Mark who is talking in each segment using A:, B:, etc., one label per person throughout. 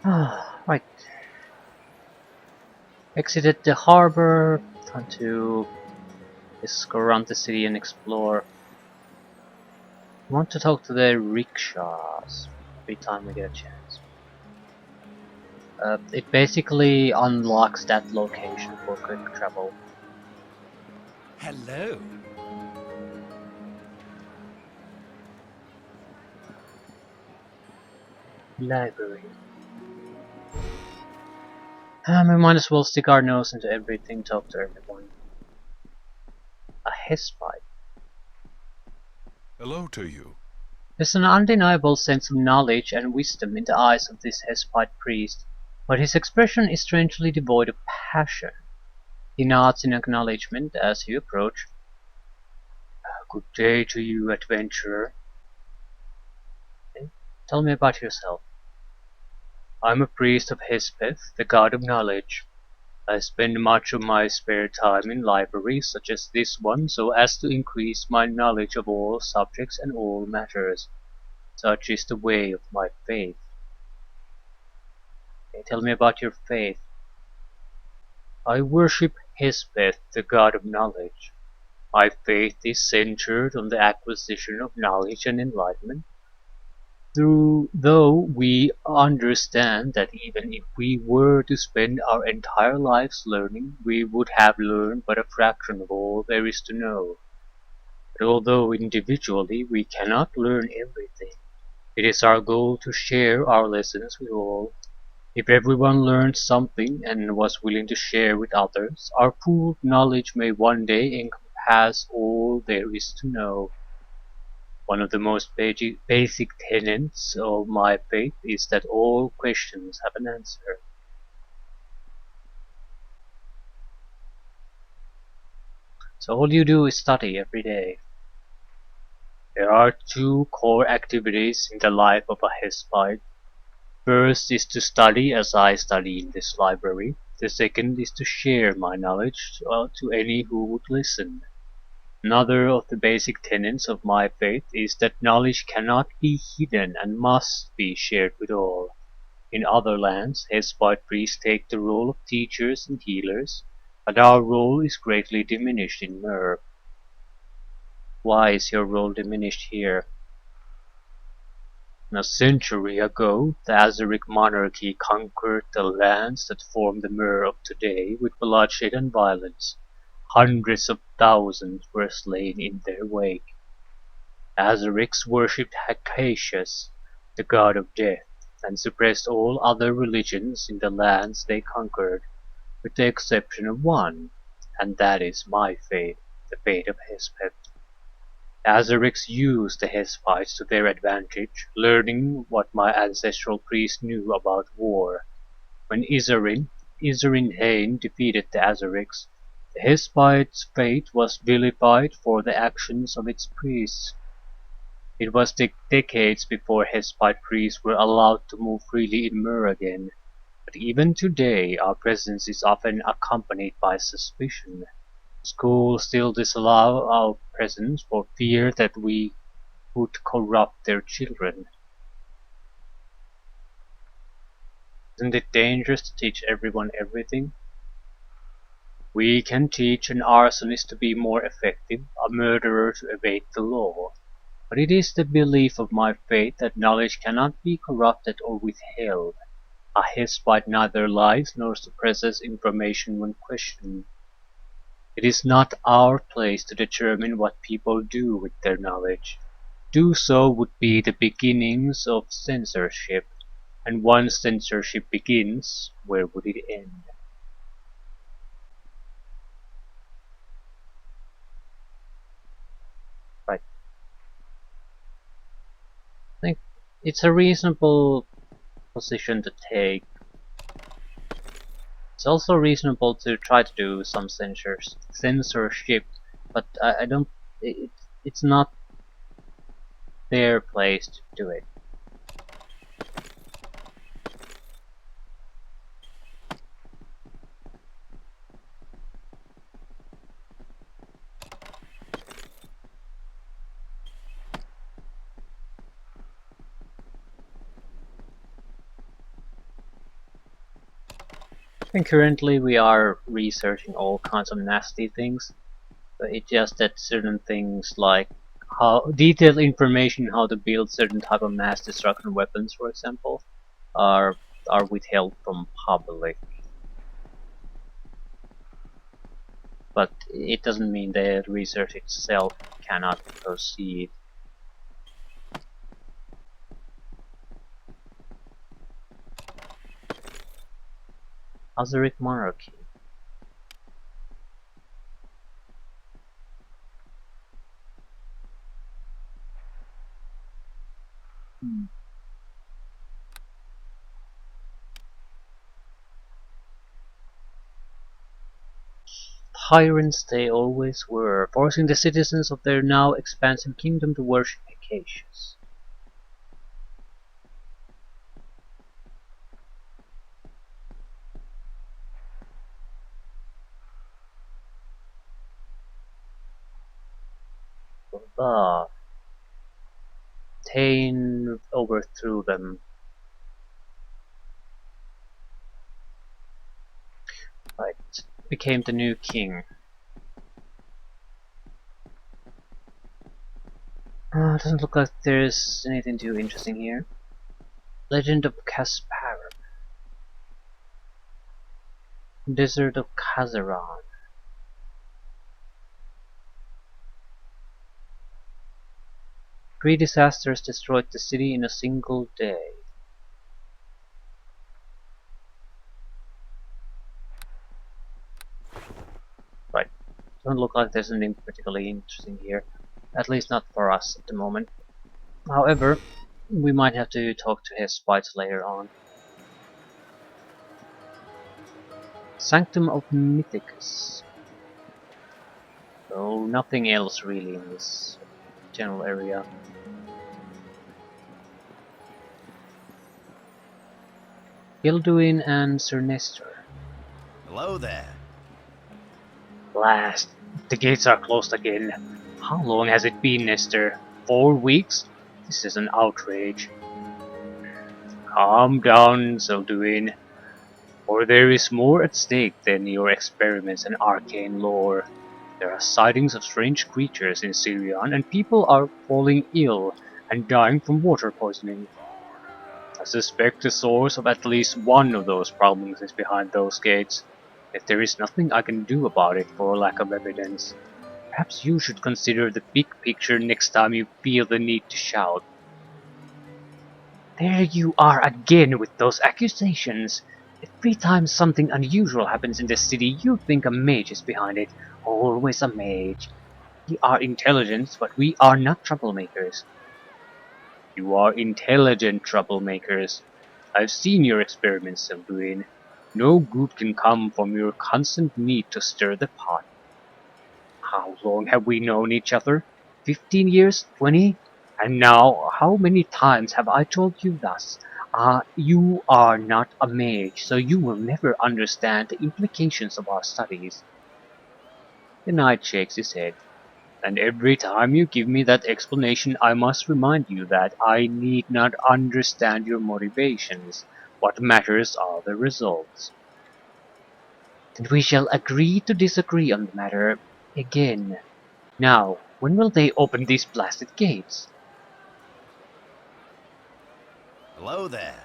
A: Right. Exited the harbor. Time to just go around the city and explore. I want to talk to the rickshaws every time we get a chance. It basically unlocks that location for quick travel.
B: Hello.
A: Library. We might as well stick our nose into everything, talk to everyone. A hispite.
C: Hello to you.
A: There's an undeniable sense of knowledge and wisdom in the eyes of this hispite priest, but his expression is strangely devoid of passion. He nods in acknowledgement as you approach. Good day to you, adventurer. Okay. Tell me about yourself. I'm a priest of Hespeth, the god of knowledge. I spend much of my spare time in libraries such as this one so as to increase my knowledge of all subjects and all matters. Such is the way of my faith. Okay, tell me about your faith. I worship Hespeth, the god of knowledge. My faith is centered on the acquisition of knowledge and enlightenment. Though we understand that even if we were to spend our entire lives learning, we would have learned but a fraction of all there is to know. But although individually we cannot learn everything, it is our goal to share our lessons with all. If everyone learned something and was willing to share with others, our pool of knowledge may one day encompass all there is to know. One of the most basic tenets of my faith is that all questions have an answer. So all you do is study every day. There are two core activities in the life of a Hespite. First is to study as I study in this library. The second is to share my knowledge to any who would listen. Another of the basic tenets of my faith is that knowledge cannot be hidden and must be shared with all. In other lands, Hespite priests take the role of teachers and healers, but our role is greatly diminished in Mer. Why is your role diminished here? A century ago, the Azeric monarchy conquered the lands that form the Mer of today with bloodshed and violence. Hundreds of thousands were slain in their wake. Azerics worshipped Hecatius, the god of death, and suppressed all other religions in the lands they conquered, with the exception of one, and that is my faith, the faith of Hesped. Azerics used the Hespites to their advantage, learning what my ancestral priests knew about war. When Izarin-Hain defeated the Azerics, the Hespites' faith was vilified for the actions of its priests. It was decades before Hespite priests were allowed to move freely in Mur again, but even today our presence is often accompanied by suspicion. Schools still disallow our presence for fear that we would corrupt their children. Isn't it dangerous to teach everyone everything? We can teach an arsonist to be more effective, a murderer to evade the law. But it is the belief of my faith that knowledge cannot be corrupted or withheld. A Hespite neither lies nor suppresses information when questioned. It is not our place to determine what people do with their knowledge. Do so would be the beginnings of censorship, and once censorship begins, where would it end? Right. I think it's a reasonable position to take. It's also reasonable to try to do some censorship, but I don't. It, it's not their place to do it. think currently we are researching all kinds of nasty things, but it's just that certain things like how detailed information how to build certain type of mass destruction weapons, for example, are are withheld from public. But it doesn't mean the research itself cannot proceed. Azeric monarchy. Hmm. Tyrants they always were, forcing the citizens of their now expansive kingdom to worship Acacius. But Tain overthrew them. Right, became the new king. Doesn't look like there's anything too interesting here. Legend of Kasparum. Desert of Kazaran. Three disasters destroyed the city in a single day. Right, doesn't look like there's anything particularly interesting here. At least not for us at the moment. However, we might have to talk to his spies later on. Sanctum of Mythicus. So nothing else really in this general area. Gilduin and Sir Nestor.
B: Hello there.
A: Blast! The gates are closed again. How long has it been, Nestor? 4 weeks? This is an outrage. Calm down, Gilduin. For there is more at stake than your experiments and arcane lore. There are sightings of strange creatures in Sirion, and people are falling ill and dying from water poisoning. I suspect the source of at least one of those problems is behind those gates. If there is nothing I can do about it for lack of evidence, perhaps you should consider the big picture next time you feel the need to shout. There you are again with those accusations! Every time something unusual happens in the city, you think a mage is behind it. Always a mage. We are intelligent, but we are not troublemakers. You are intelligent troublemakers. I've seen your experiments, Elduin. No good can come from your constant need to stir the pot. How long have we known each other? 15 years? 20? And now, how many times have I told you thus? You are not a mage, so you will never understand the implications of our studies. The knight shakes his head. And every time you give me that explanation, I must remind you that I need not understand your motivations. What matters are the results. Then we shall agree to disagree on the matter again. Now, when will they open these blasted gates?
B: Hello there.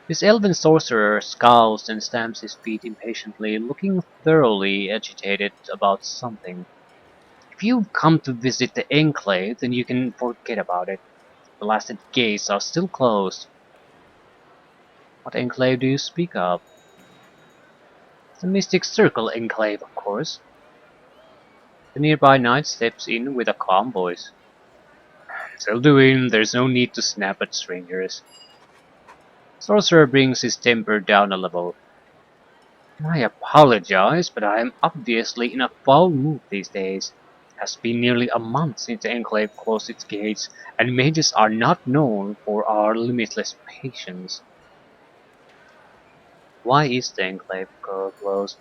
A: This elven sorcerer scowls and stamps his feet impatiently, looking thoroughly agitated about something. If you've come to visit the Enclave, then you can forget about it. The blasted gates are still closed. What enclave do you speak of? The Mystic Circle enclave, of course. The nearby knight steps in with a calm voice. Zelduin, there's no need to snap at strangers. Sorcerer brings his temper down a level. I apologize, but I am obviously in a foul mood these days. It has been nearly a month since the enclave closed its gates, and mages are not known for our limitless patience. Why is the enclave closed?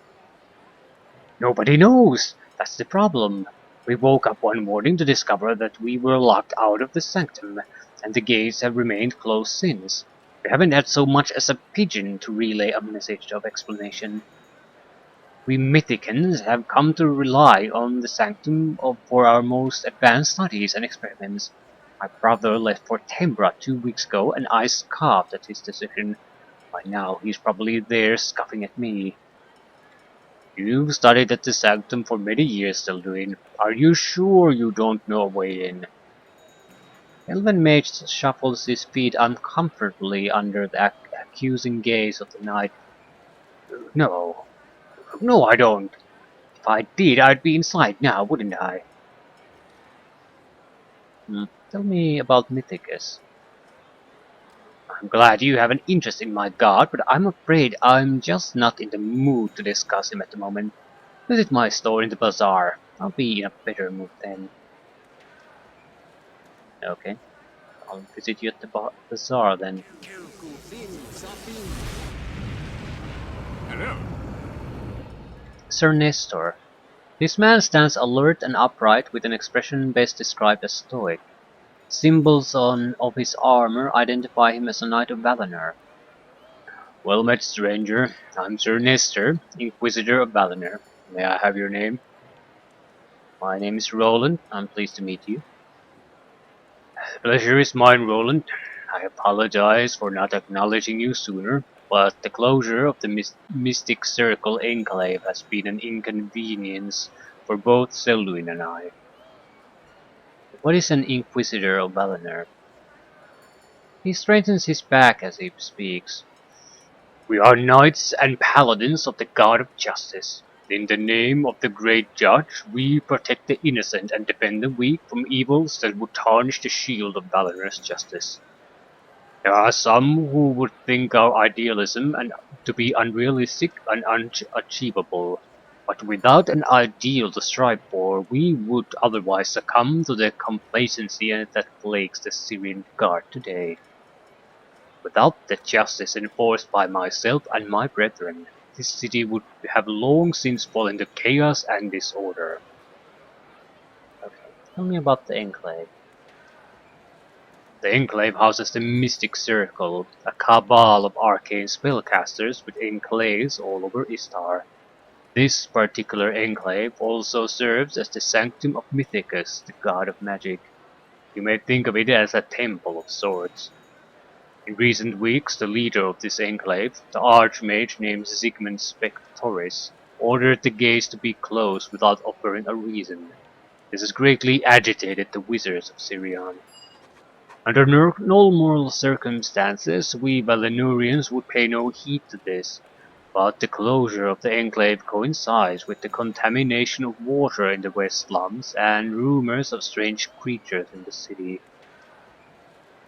A: Nobody knows! That's the problem. We woke up one morning to discover that we were locked out of the sanctum, and the gates have remained closed since. We haven't had so much as a pigeon to relay a message of explanation. We Mythicans have come to rely on the sanctum for our most advanced studies and experiments. My brother left for Tembra 2 weeks ago, and I scoffed at his decision. By now, he's probably there scoffing at me. You've studied at the sanctum for many years, Elduin. Are you sure you don't know a way in? Elven Mage shuffles his feet uncomfortably under the accusing gaze of the knight. No, no, I don't. If I did, I'd be inside now, wouldn't I? Tell me about Mythicus. I'm glad you have an interest in my god, but I'm afraid I'm just not in the mood to discuss him at the moment. Visit my store in the bazaar. I'll be in a better mood then. Okay, I'll visit you at the bazaar then.
C: Hello.
A: Sir Nestor. This man stands alert and upright with an expression best described as stoic. Symbols of his armor identify him as a knight of Valinor. Well met, stranger. I'm Sir Nestor, Inquisitor of Valinor. May I have your name? My name is Roland. I'm pleased to meet you. The pleasure is mine, Roland. I apologize for not acknowledging you sooner, but the closure of the Mystic Circle Enclave has been an inconvenience for both Selduin and I. What is an Inquisitor of Valinor? He straightens his back as he speaks. We are knights and paladins of the God of Justice. In the name of the great judge, we protect the innocent and defend the weak from evils that would tarnish the shield of Valinor's justice. There are some who would think our idealism to be unrealistic and unachievable, but without an ideal to strive for, we would otherwise succumb to the complacency that plagues the Syrian Guard today. Without the justice enforced by myself and my brethren, this city would have long since fallen into chaos and disorder. Okay, tell me about the Enclave. The Enclave houses the Mystic Circle, a cabal of arcane spellcasters with enclaves all over Istar. This particular enclave also serves as the Sanctum of Mythicus, the god of magic. You may think of it as a temple of sorts. In recent weeks, the leader of this enclave, the archmage named Zygmunt Spectoris, ordered the gates to be closed without offering a reason. This has greatly agitated the wizards of Sirion. Under normal circumstances, we Valinorians would pay no heed to this, but the closure of the enclave coincides with the contamination of water in the west slums and rumors of strange creatures in the city.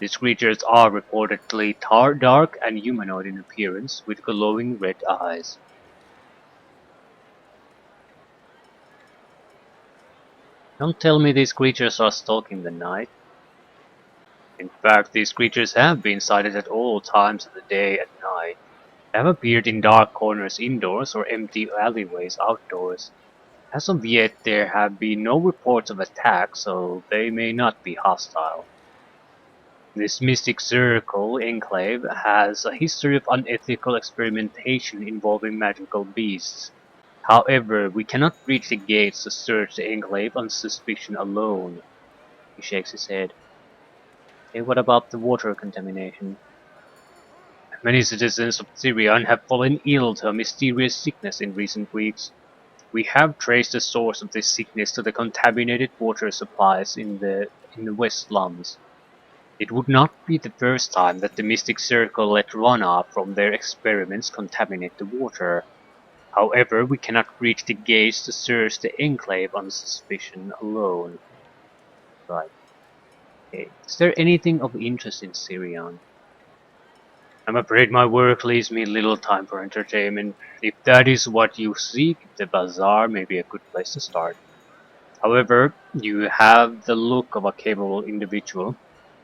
A: These creatures are reportedly dark and humanoid in appearance, with glowing red eyes. Don't tell me these creatures are stalking the night. In fact, these creatures have been sighted at all times of the day and night. They have appeared in dark corners indoors or empty alleyways outdoors. As of yet, there have been no reports of attacks, so they may not be hostile. This Mystic Circle enclave has a history of unethical experimentation involving magical beasts. However, we cannot breach the gates to search the enclave on suspicion alone. He shakes his head. Hey, what about the water contamination? Many citizens of Syrian have fallen ill to a mysterious sickness in recent weeks. We have traced the source of this sickness to the contaminated water supplies in the west slums. It would not be the first time that the Mystic Circle let runoff from their experiments contaminate the water. However, we cannot breach the gates to search the enclave on suspicion alone. Right. Okay. Is there anything of interest in Sirion? I'm afraid my work leaves me little time for entertainment. If that is what you seek, the bazaar may be a good place to start. However, you have the look of a capable individual.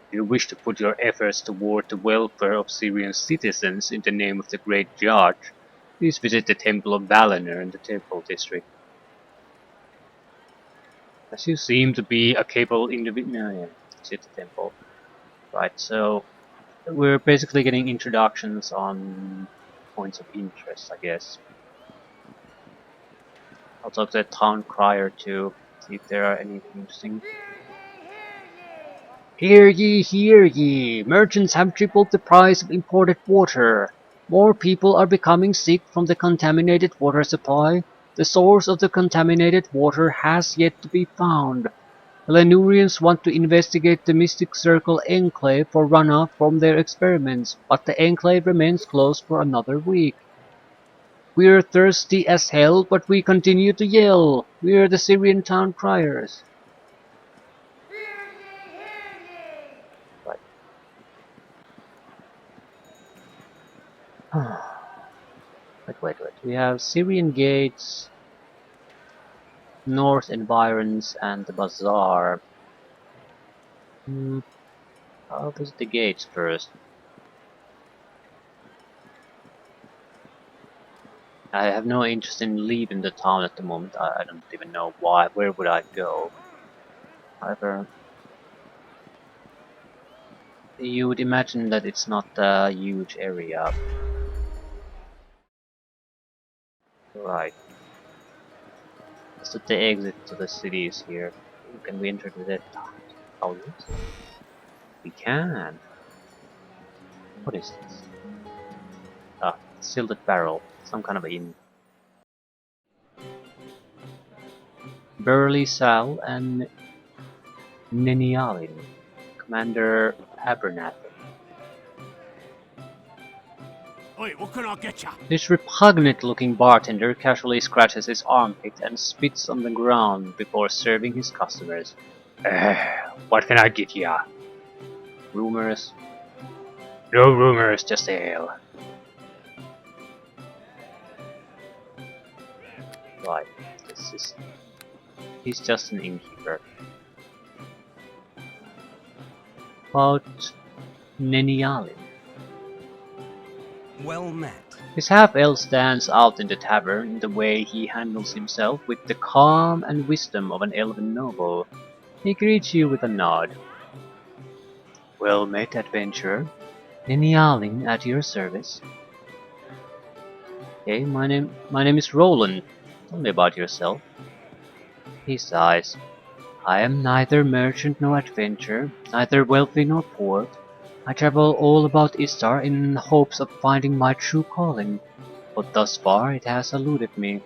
A: If you wish to put your efforts toward the welfare of Syrian citizens in the name of the great judge, please visit the Temple of Valinor in the Temple District. As you seem to be a capable individual, no, yeah, visit the temple. Right, so we're basically getting introductions on points of interest, I guess. I'll talk to the town crier to see if there are anything interesting. Hear ye, hear ye! Merchants have tripled the price of imported water. More people are becoming sick from the contaminated water supply. The source of the contaminated water has yet to be found. The Lenurians want to investigate the Mystic Circle Enclave for runoff from their experiments, but the enclave remains closed for another week. We're thirsty as hell, but we continue to yell. We're the Syrian town criers. Right. Wait. We have Syrian gates, North environs, and the bazaar. I'll visit the gates first. I have no interest in leaving the town at the moment. I don't even know why. Where would I go? However, you would imagine that it's not a huge area. Right. So the exit to the city is here. Can we enter the houses? We can. What is this? Ah, Silted Barrel. Some kind of inn. Burley Sal and Nenialin. Commander Abernathy.
B: Oi, what can I get ya?
A: This repugnant-looking bartender casually scratches his armpit and spits on the ground before serving his customers. What can I get ya? Rumors? No rumors, just ale. Right, he's just an innkeeper. About Nenialin.
B: Well met.
A: His half-elf stands out in the tavern in the way he handles himself with the calm and wisdom of an elven noble. He greets you with a nod. Well met, adventurer. Nenialin at your service. Hey, my name is Roland. Tell me about yourself. He sighs. I am neither merchant nor adventurer, neither wealthy nor poor. I travel all about Istar in hopes of finding my true calling, but thus far it has eluded me.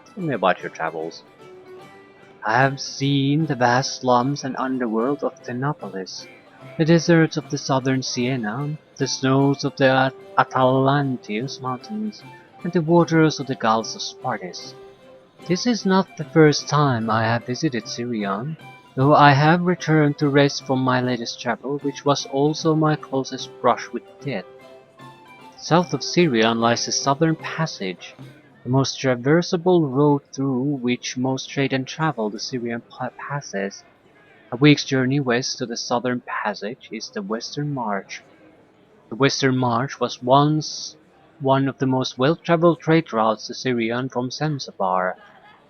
A: Tell me about your travels. I have seen the vast slums and underworld of Thenopolis, the deserts of the southern Siena, the snows of the Atalantius mountains, and the waters of the Gulf of Spartis. This is not the first time I have visited Sirion, though I have returned to rest from my latest travel, which was also my closest brush with death. South of Sirion lies the Southern Passage, the most traversable road through which most trade and travel the Syrian passes. A week's journey west to the Southern Passage is the Western March. The Western March was once one of the most well-traveled trade routes to Sirion from Zanzibar,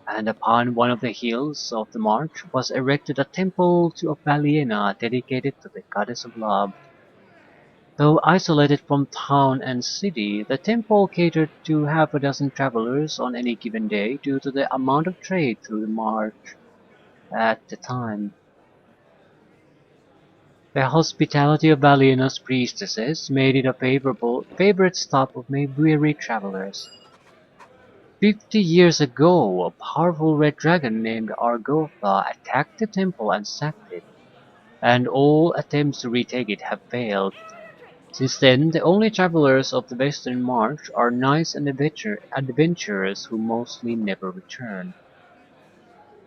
A: and upon one of the hills of the march was erected a temple of Baliena dedicated to the goddess of love. Though isolated from town and city, the temple catered to half a dozen travelers on any given day due to the amount of trade through the march at the time. The hospitality of Baliena's priestesses made it a favorite stop of weary travelers. 50 years ago, a powerful red dragon named Argotha attacked the temple and sacked it, and all attempts to retake it have failed. Since then, the only travelers of the Western March are knights and adventurers who mostly never return.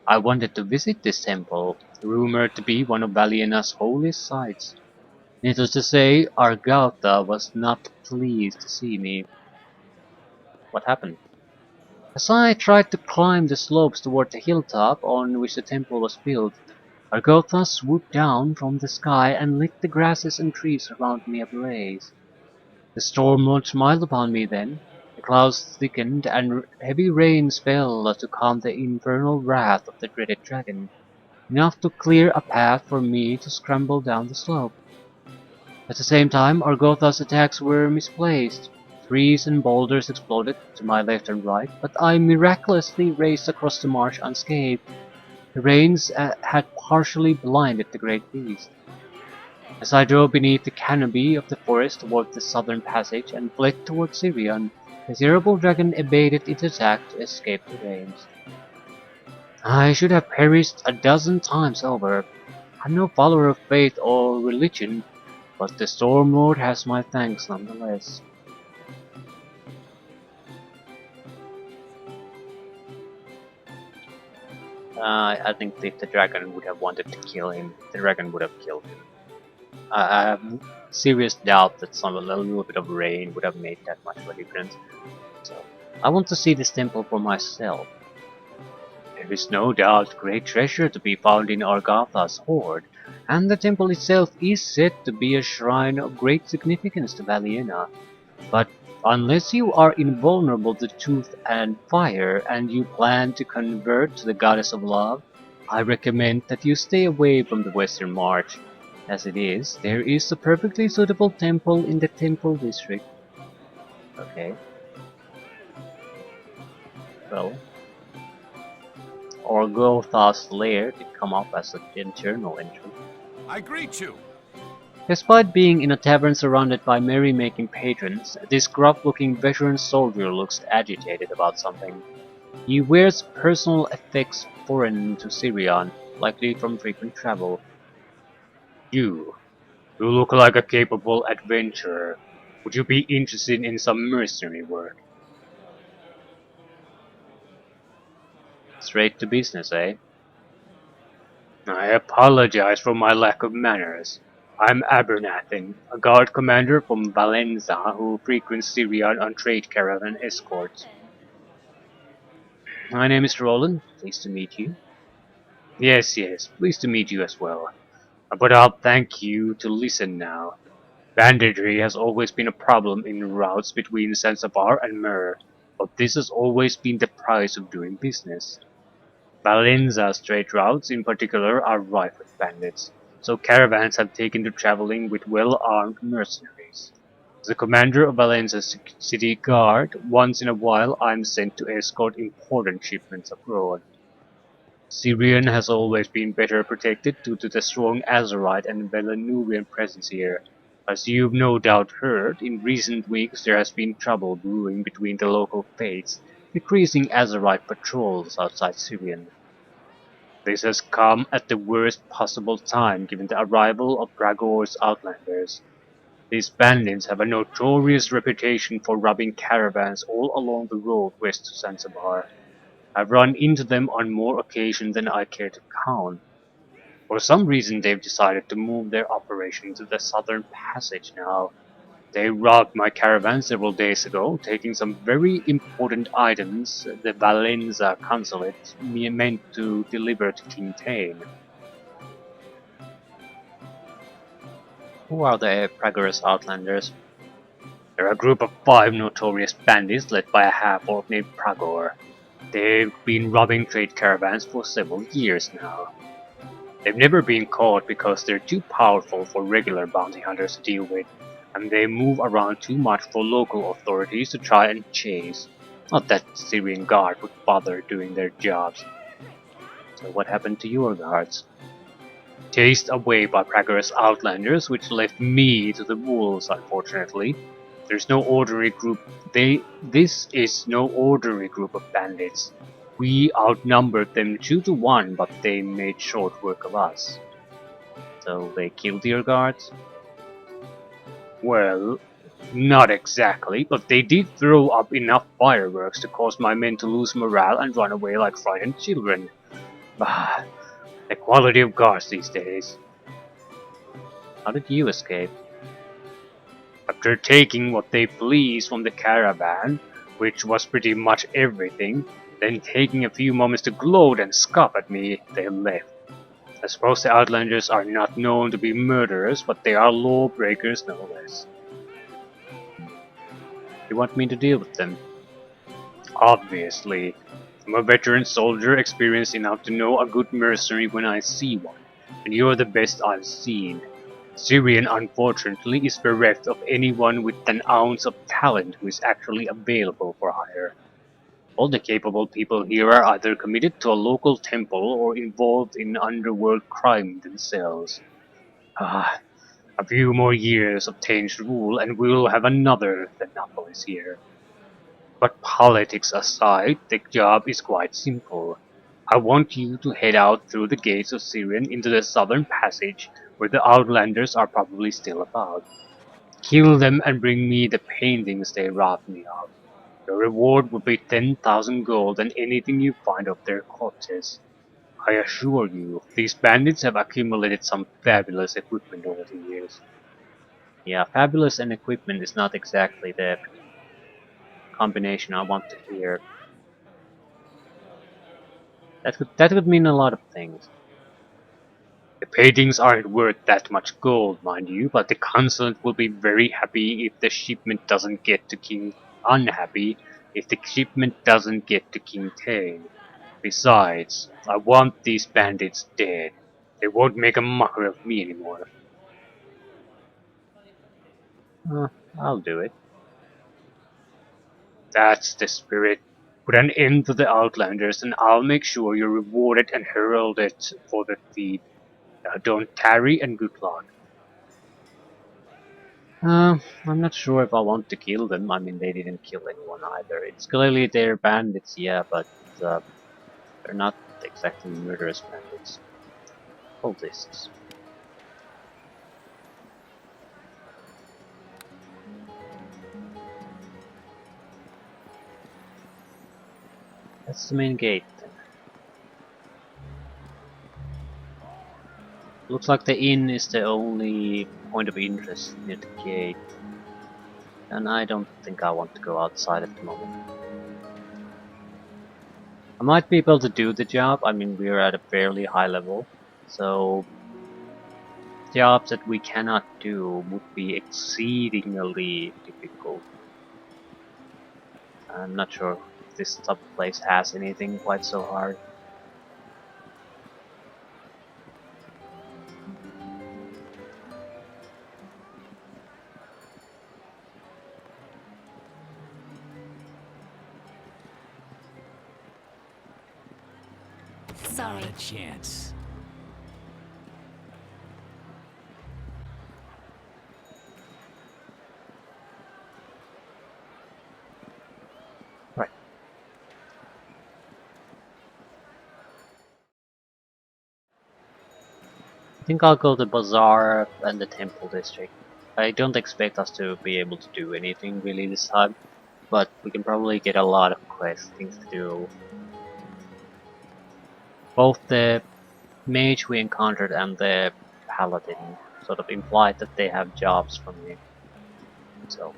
A: I wanted to visit this temple, rumored to be one of Baliena's holiest sites. Needless to say, Argotha was not pleased to see me. What happened? As I tried to climb the slopes toward the hilltop on which the temple was built, Argotha swooped down from the sky and lit the grasses and trees around me ablaze. The storm smiled upon me then. The clouds thickened and heavy rains fell to calm the infernal wrath of the dreaded dragon, enough to clear a path for me to scramble down the slope. At the same time, Argotha's attacks were misplaced. Trees and boulders exploded to my left and right, but I miraculously raced across the marsh unscathed. The rains had partially blinded the great beast. As I drove beneath the canopy of the forest toward the southern passage and fled toward Sirion, the terrible dragon evaded its attack to escape the rains. I should have perished a dozen times over. I'm no follower of faith or religion, but the Storm Lord has my thanks nonetheless. I think if the dragon would have wanted to kill him, the dragon would have killed him. I have serious doubt that a little bit of rain would have made that much of a difference. So I want to see this temple for myself. There is no doubt great treasure to be found in Argatha's hoard, and the temple itself is said to be a shrine of great significance to Valiena. But unless you are invulnerable to truth and fire, and you plan to convert to the goddess of love, I recommend that you stay away from the Western March. As it is, there is a perfectly suitable temple in the Temple District. Okay, well, Orgotha's lair did come up as an internal entry.
B: I greet you.
A: Despite being in a tavern surrounded by merry-making patrons, this gruff-looking veteran soldier looks agitated about something. He wears personal effects foreign to Sirion, likely from frequent travel. You look like a capable adventurer. Would you be interested in some mercenary work? Straight to business, eh? I apologize for my lack of manners. I'm Abernathan, a guard commander from Valenza who frequents Sirion on trade caravan escorts. My name is Roland. Pleased to meet you. Yes, pleased to meet you as well. But I'll thank you to listen now. Banditry has always been a problem in routes between Zanzibar and Mur, but this has always been the price of doing business. Valenza's trade routes in particular are rife with bandits, so caravans have taken to traveling with well-armed mercenaries. As the commander of Valenza's city guard, once in a while I'm sent to escort important shipments abroad. Syrian has always been better protected due to the strong Azerite and Velanuvian presence here. As you've no doubt heard, in recent weeks there has been trouble brewing between the local faiths, decreasing Azerite patrols outside Syrian. This has come at the worst possible time given the arrival of Bragor's outlanders. These bandits have a notorious reputation for robbing caravans all along the road west to Zanzibar. I've run into them on more occasions than I care to count. For some reason they've decided to move their operation to the southern passage now. They robbed my caravan several days ago, taking some very important items the Valenza consulate meant to deliver to King Tane. Who are the Prager's Outlanders? They're a group of 5 notorious bandits led by a half-orc named Pragor. They've been robbing trade caravans for several years now. They've never been caught because they're too powerful for regular bounty hunters to deal with, and they move around too much for local authorities to try and chase. Not that Syrian guard would bother doing their jobs. So what happened to your guards? Chased away by Prager's outlanders, which left me to the wolves, unfortunately. There's no orderly group. This is no orderly group of bandits. We outnumbered them 2 to 1, but they made short work of us. So they killed your guards? Well, not exactly, but they did throw up enough fireworks to cause my men to lose morale and run away like frightened children. Bah, the quality of guards these days. How did you escape? After taking what they pleased from the caravan, which was pretty much everything, then taking a few moments to gloat and scoff at me, they left. I suppose the Outlanders are not known to be murderers, but they are lawbreakers no less. You want me to deal with them? Obviously. I'm a veteran soldier experienced enough to know a good mercenary when I see one, and you're the best I've seen. Syrian unfortunately is bereft of anyone with an ounce of talent who is actually available for hire. All the capable people here are either committed to a local temple or involved in underworld crime themselves. Ah, a few more years of Tain's rule and we'll have another Thanapolis here. But politics aside, the job is quite simple. I want you to head out through the gates of Syrian into the southern passage where the Outlanders are probably still about. Kill them and bring me the paintings they robbed me of. The reward will be 10,000 gold and anything you find of their corpses. I assure you, these bandits have accumulated some fabulous equipment over the years. Yeah, fabulous and equipment is not exactly the combination I want to hear. That could mean a lot of things. The paintings aren't worth that much gold, mind you, but the consulate will be very happy if the shipment doesn't get to King unhappy if the shipment doesn't get to King Tane. Besides, I want these bandits dead. They won't make a mockery of me anymore. Uh, I'll do it. That's the spirit. Put an end to the Outlanders and I'll make sure you're rewarded and heralded for the feat. Now don't tarry and good luck. I'm not sure if I want to kill them. I mean, they didn't kill anyone either. It's clearly they're bandits, yeah, but uh, they're not exactly murderous bandits. Cultists. That's the main gate then. Looks like the inn is the only point of interest near the gate. And I don't think I want to go outside at the moment. I might be able to do the job. I mean, we're at a fairly high level. So jobs that we cannot do would be exceedingly difficult. I'm not sure if this type of place has anything quite so hard.
B: Sorry. Not a chance.
A: Right. I think I'll go to Bazaar and the Temple District. I don't expect us to be able to do anything really this time, but we can probably get a lot of quests, things to do. Both the mage we encountered and the paladin sort of implied that they have jobs for me. So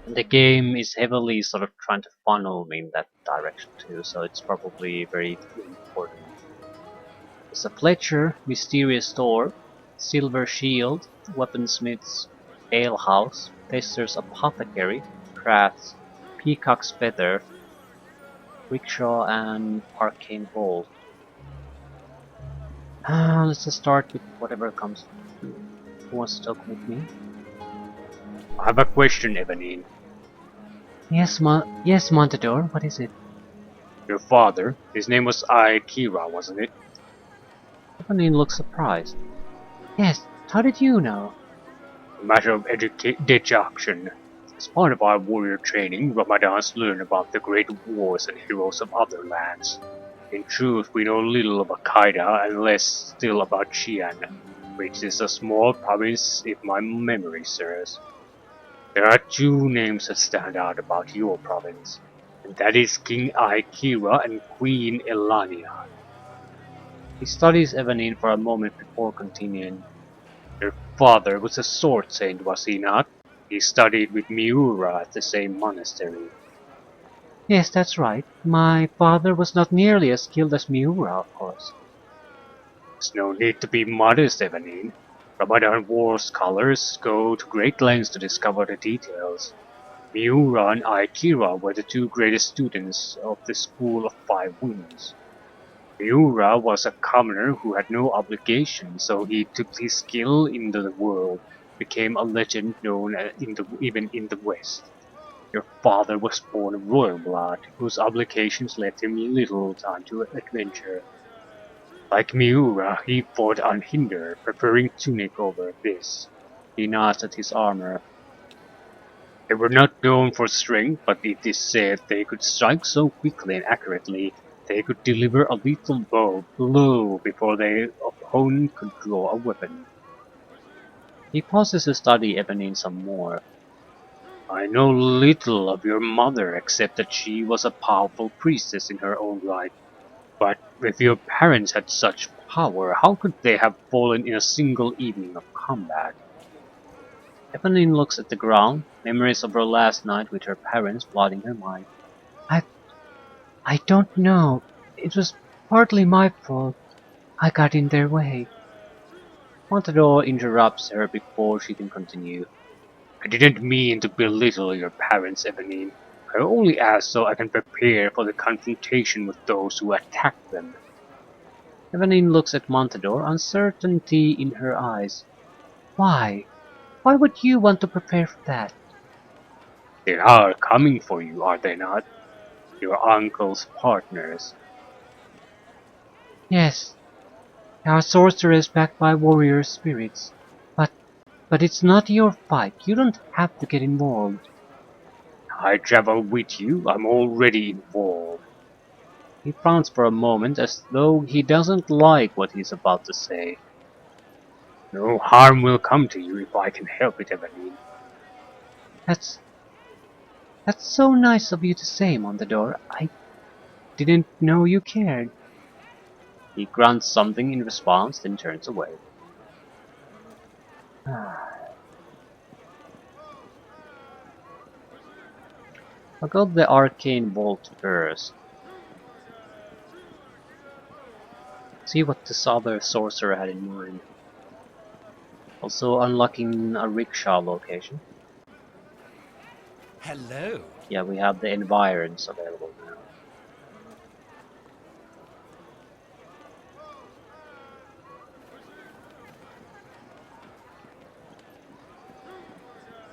A: and the game is heavily sort of trying to funnel me in that direction too, so it's probably very important. There's a Fletcher, Mysterious Store, Silver Shield, Weaponsmiths, Alehouse, Tester's Apothecary, Crafts, Peacock's Feather, Rickshaw, and Arcane Bolt. Let's just start with whatever comes through. Who wants to talk with me? I have a question, Evanine. Yes, Montador, what is it? Your father, his name was Kira, wasn't it? Evanine looked surprised. Yes, how did you know? A matter of deduction. As part of our warrior training, Ramadans learn about the great wars and heroes of other lands. In truth, we know little about Qaeda and less still about Xi'an, which is a small province if my memory serves. There are two names that stand out about your province, and that is King Aikira and Queen Elania. He studies Evanine for a moment before continuing. Your father was a sword saint, was he not? He studied with Miura at the same monastery. Yes, that's right. My father was not nearly as skilled as Miura, of course. There's no need to be modest, Evanine. Ramadan War scholars go to great lengths to discover the details. Miura and Aikira were the two greatest students of the School of Five Winds. Miura was a commoner who had no obligation, so he took his skill into the world, became a legend known even in the West. Your father was born of royal blood, whose obligations left him little time to adventure. Like Miura, he fought unhindered, preferring tunic over this. He nods at his armor. They were not known for strength, but it is said they could strike so quickly and accurately they could deliver a lethal blow before their opponent could draw a weapon. He pauses to study Eponine some more. I know little of your mother except that she was a powerful priestess in her own right. But if your parents had such power, how could they have fallen in a single evening of combat? Eponine looks at the ground, memories of her last night with her parents flooding her mind. I I don't know. It was partly my fault. I got in their way. Matador interrupts her before she can continue. I didn't mean to belittle your parents, Eponine. I only asked so I can prepare for the confrontation with those who attack them. Eponine looks at Montador, uncertainty in her eyes. Why? Why would you want to prepare for that? They are coming for you, are they not? Your uncle's partners. Yes, our sorcerer is backed by warrior spirits. But but it's not your fight. You don't have to get involved. I travel with you. I'm already involved. He frowns for a moment as though he doesn't like what he's about to say. No harm will come to you if I can help it, Evelyn. That's that's so nice of you to say, Montador. I didn't know you cared. He grunts something in response, then turns away. I'll go to the arcane vault first. See what this other sorcerer had in mind. Also unlocking a rickshaw location.
B: Hello.
A: Yeah, we have the environs available now.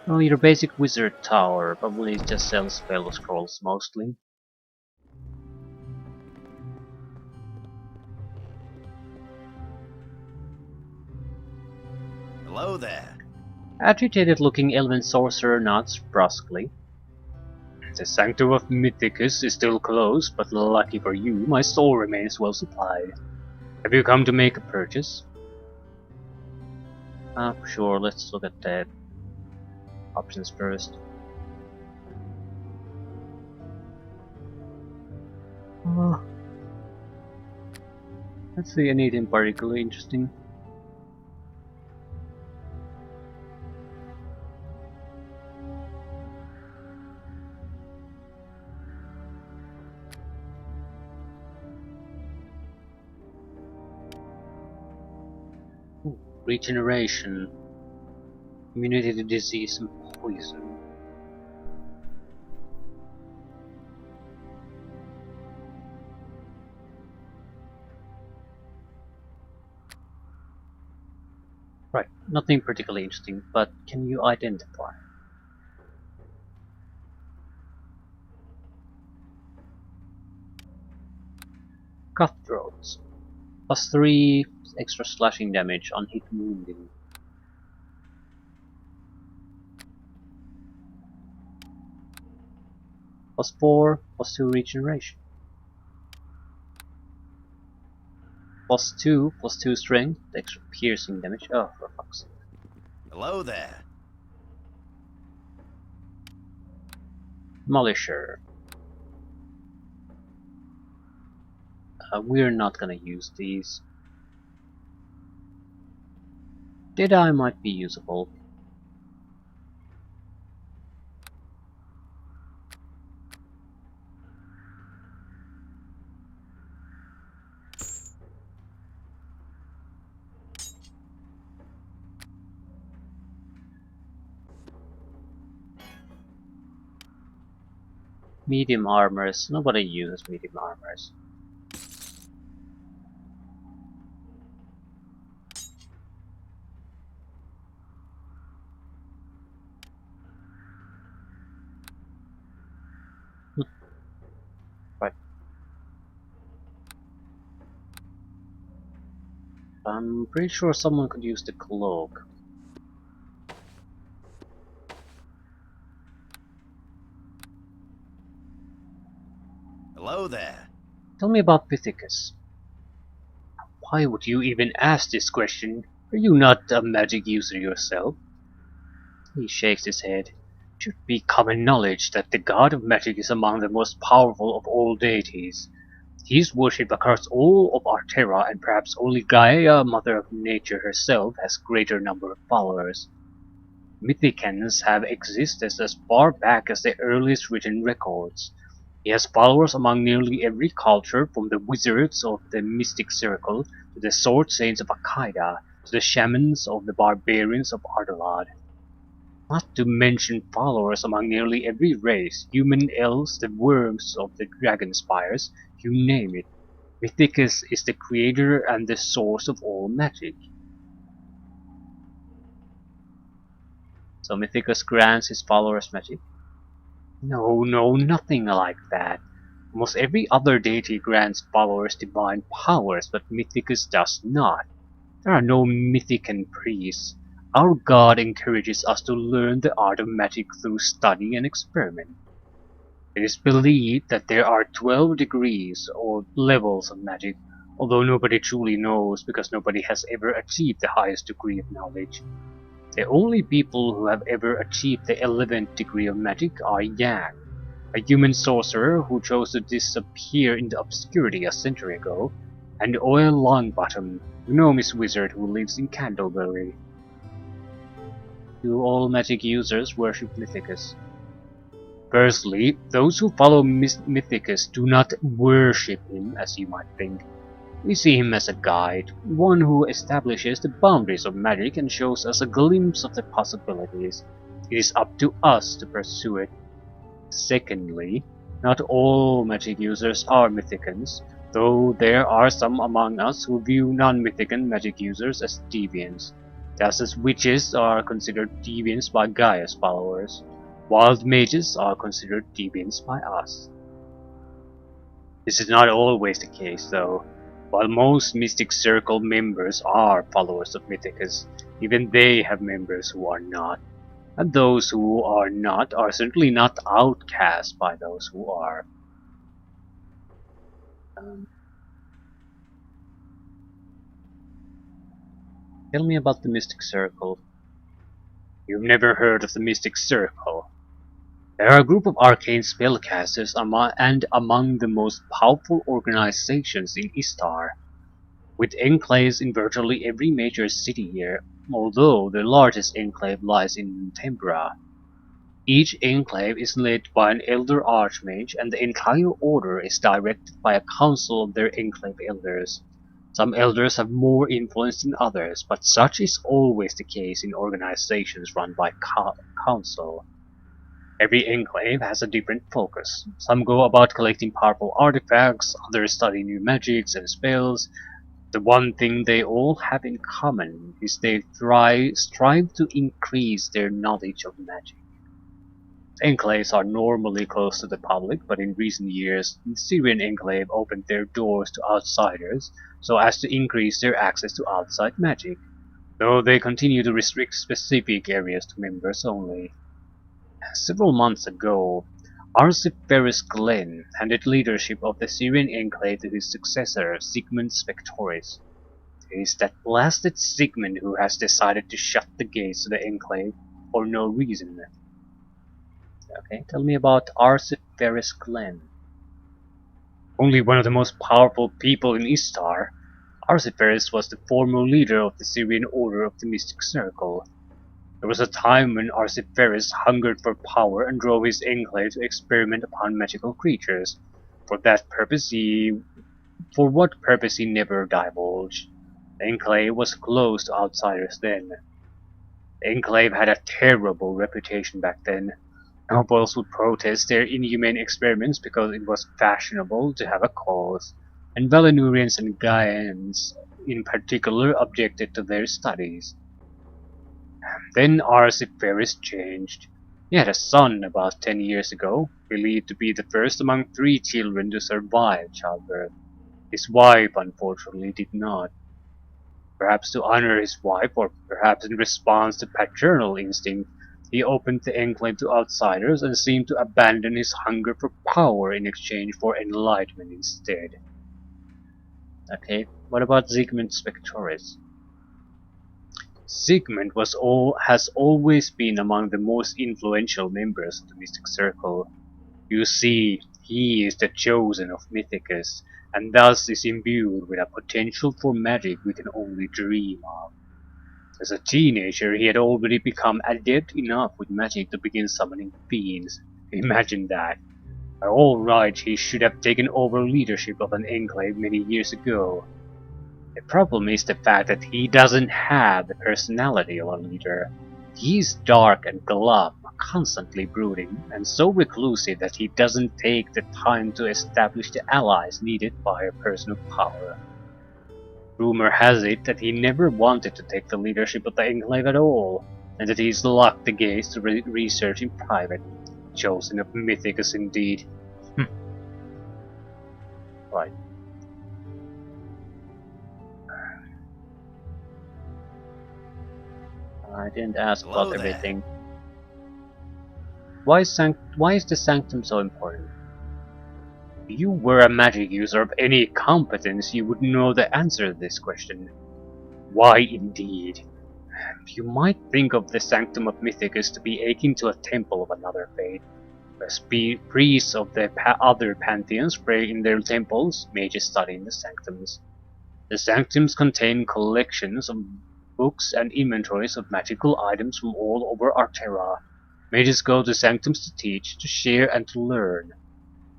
A: Well, your basic wizard tower probably just sells spell scrolls mostly.
B: Hello there.
A: Agitated looking elven sorcerer nods brusquely. The Sanctum of Mythicus is still closed, but lucky for you, my store remains well supplied. Have you come to make a purchase? Sure, let's look at the options first. Oh, let's see anything particularly interesting. Ooh, regeneration, immunity to disease and poison. Right, nothing particularly interesting, but can you identify? Cutthroats. +3 extra slashing damage on hit wounding. +4, +2 regeneration. +2, +2 strength, extra piercing damage. Oh, for fuck's sake.
B: Hello there.
A: Demolisher. We're not gonna use these. Deadeye might be usable. Medium armors. Nobody uses medium armors. I'm pretty sure someone could use the cloak.
B: Hello there.
A: Tell me about Pythicus. Why would you even ask this question? Are you not a magic user yourself? He shakes his head. It should be common knowledge that the god of magic is among the most powerful of all deities. He is worshipped across all of Arterra, and perhaps only Gaia, Mother of Nature herself, has greater number of followers. Mythicians have existed as far back as the earliest written records. He has followers among nearly every culture, from the wizards of the Mystic Circle to the sword saints of Akaida to the shamans of the barbarians of Ardalad. Not to mention followers among nearly every race, human elves, the worms of the dragon spires, you name it. Mythicus is the creator and the source of all magic. So Mythicus grants his followers magic? No, no, nothing like that. Almost every other deity grants followers divine powers, but Mythicus does not. There are no Mythican priests. Our god encourages us to learn the art of magic through study and experiment. It is believed that there are 12 degrees or levels of magic, although nobody truly knows because nobody has ever achieved the highest degree of knowledge. The only people who have ever achieved the 11th degree of magic are Yang, a human sorcerer who chose to disappear into obscurity a century ago, and Oil Longbottom, a gnomish wizard who lives in Candleberry. Do all magic users worship Mythicus? Firstly, those who follow Mythicus do not worship him as you might think. We see him as a guide, one who establishes the boundaries of magic and shows us a glimpse of the possibilities. It is up to us to pursue it. Secondly, not all magic users are Mythicans, though there are some among us who view non-Mythican magic users as deviants. Just as witches are considered deviants by Gaia's followers, wild mages are considered deviants by us. This is not always the case, though. While most Mystic Circle members are followers of Mythicus, even they have members who are not. And those who are not are certainly not outcast by those who are. Um, Tell me about the Mystic Circle. You've never heard of the Mystic Circle. They are a group of arcane spellcasters and among the most powerful organizations in Istar, with enclaves in virtually every major city here, although the largest enclave lies in Tempera. Each enclave is led by an elder archmage, and the entire order is directed by a council of their enclave elders. Some elders have more influence than others, but such is always the case in organizations run by council. Every enclave has a different focus. Some go about collecting powerful artifacts, others study new magics and spells. The one thing they all have in common is they strive to increase their knowledge of magic. Enclaves are normally closed to the public, but in recent years, the Syrian enclave opened their doors to outsiders so as to increase their access to outside magic, though they continue to restrict specific areas to members only. Several months ago, Arsiferus Glen handed leadership of the Syrian enclave to his successor, Sigmund Spectoris. It is that blasted Sigmund who has decided to shut the gates to the enclave for no reason. Okay, tell me about Arsiferus Glen. Only one of the most powerful people in Istar, Arsiferus was the former leader of the Syrian Order of the Mystic Circle. There was a time when Arsiferus hungered for power and drove his enclave to experiment upon magical creatures. For what purpose he never divulged. The enclave was closed to outsiders then. The enclave had a terrible reputation back then. Nobles would protest their inhumane experiments because it was fashionable to have a cause, and Valinurians and Gaians in particular objected to their studies. Then Arsiferis changed. He had a son about 10 years ago, believed to be the first among 3 children to survive childbirth. His wife unfortunately did not. Perhaps to honor his wife, or perhaps in response to paternal instinct, he opened the enclave to outsiders and seemed to abandon his hunger for power in exchange for enlightenment instead. Okay, what about Zygmunt Spectoris? Zygmunt has always been among the most influential members of the Mystic Circle. You see, he is the chosen of Mythicus, and thus is imbued with a potential for magic we can only dream of. As a teenager, he had already become adept enough with magic to begin summoning fiends. Imagine that. By all rights, he should have taken over leadership of an enclave many years ago. The problem is the fact that he doesn't have the personality of a leader. He's dark and glum, constantly brooding, and so reclusive that he doesn't take the time to establish the allies needed by a person of power. Rumor has it that he never wanted to take the leadership of the Enclave at all, and that he's locked the gates to research in private. Chosen of Mythicus indeed. Right. I didn't ask
B: Hello
A: about
B: there.
A: everything. Why is the Sanctum so important? If you were a magic user of any competence, you would know the answer to this question. Why indeed? You might think of the Sanctum of Mythicus to be akin to a temple of another faith, where priests of the other pantheons pray in their temples, mages study in the sanctums. The sanctums contain collections of books and inventories of magical items from all over Arterra. Mages go to sanctums to teach, to share, and to learn.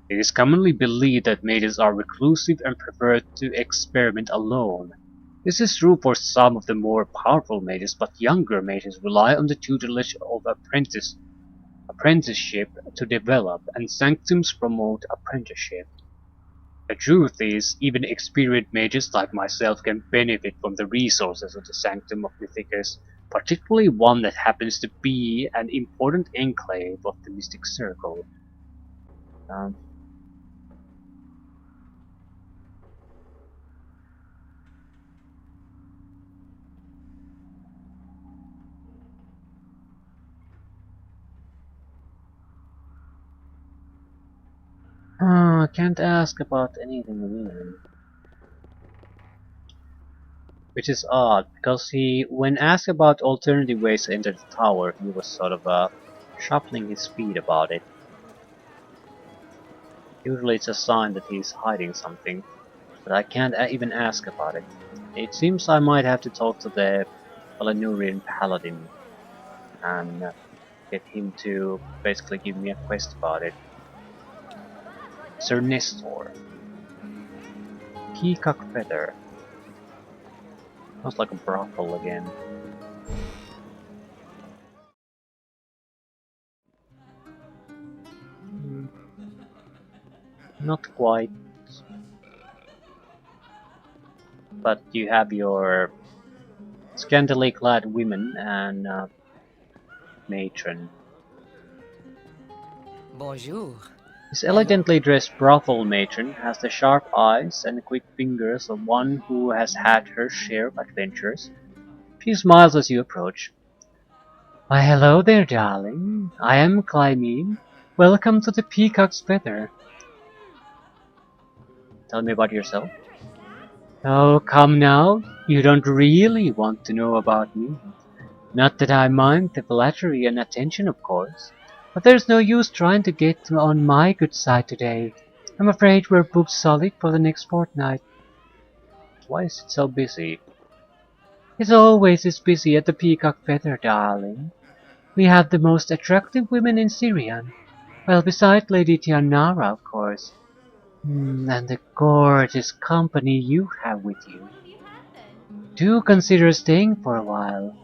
A: It is commonly believed that mages are reclusive and prefer to experiment alone. This is true for some of the more powerful mages, but younger mages rely on the tutelage of apprenticeship to develop, and sanctums promote apprenticeship. The truth is, even experienced mages like myself can benefit from the resources of the Sanctum of Mythicus, particularly one that happens to be an important enclave of the Mystic Circle. Um, can't ask about anything really. Which is odd, because when asked about alternative ways to enter the tower, he was sort of shuffling his feet about it. Usually it's a sign that he's hiding something, but I can't even ask about it. It seems I might have to talk to the Valinurian Paladin and get him to basically give me a quest about it. Sir Nestor. Peacock Feather. Sounds like a brothel again. Hmm, not quite, but you have your scantily clad women and matron.
C: Bonjour.
A: His
C: Hello.
A: elegantly dressed brothel matron has the sharp eyes and quick fingers of one who has had her share of adventures. She smiles as you approach. Why, hello there, darling. I am Clymene. Welcome to the Peacock's Feather. Tell me about yourself. Oh, come now. You don't really want to know about me. Not that I mind the flattery and attention, of course. But there's no use trying to get on my good side today. I'm afraid we're booked solid for the next fortnight. Why is it so busy? It's always this busy at the Peacock Feather, darling. We have the most attractive women in Syrian. Well, besides Lady Tianara, of course. And the gorgeous company you have with you. Do consider staying for a while.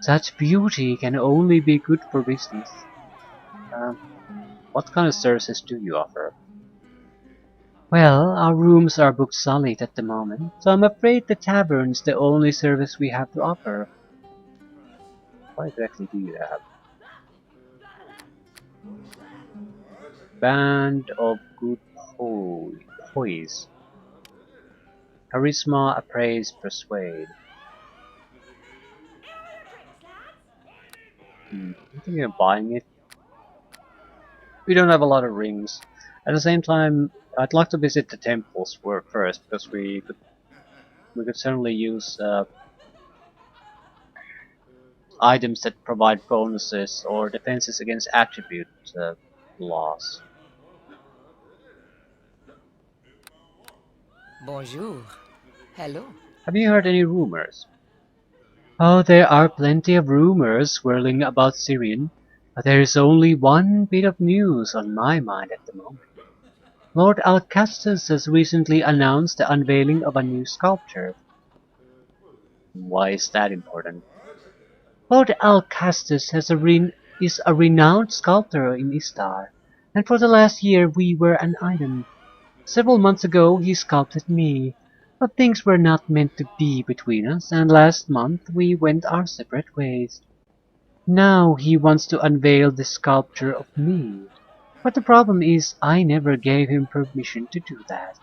A: Such beauty can only be good for business. Um, what kind of services do you offer? Well, our rooms are booked solid at the moment, so I'm afraid the tavern's the only service we have to offer. What exactly do you have? Band of good poise. Charisma, appraise, persuade. I'm thinking of buying it. We don't have a lot of rings. At the same time, I'd like to visit the temples first because we could certainly use items that provide bonuses or defenses against attribute loss.
C: Bonjour. Hello.
A: Have you heard any rumors? Oh, there are plenty of rumors swirling about Syrian, but there is only one bit of news on my mind at the moment. Lord Alcestis has recently announced the unveiling of a new sculpture. Why is that important? Lord Alcestis is a renowned sculptor in Istar, and for the last year we were an item. Several months ago he sculpted me, but things were not meant to be between us, and last month we went our separate ways. Now he wants to unveil the sculpture of me. But the problem is I never gave him permission to do that.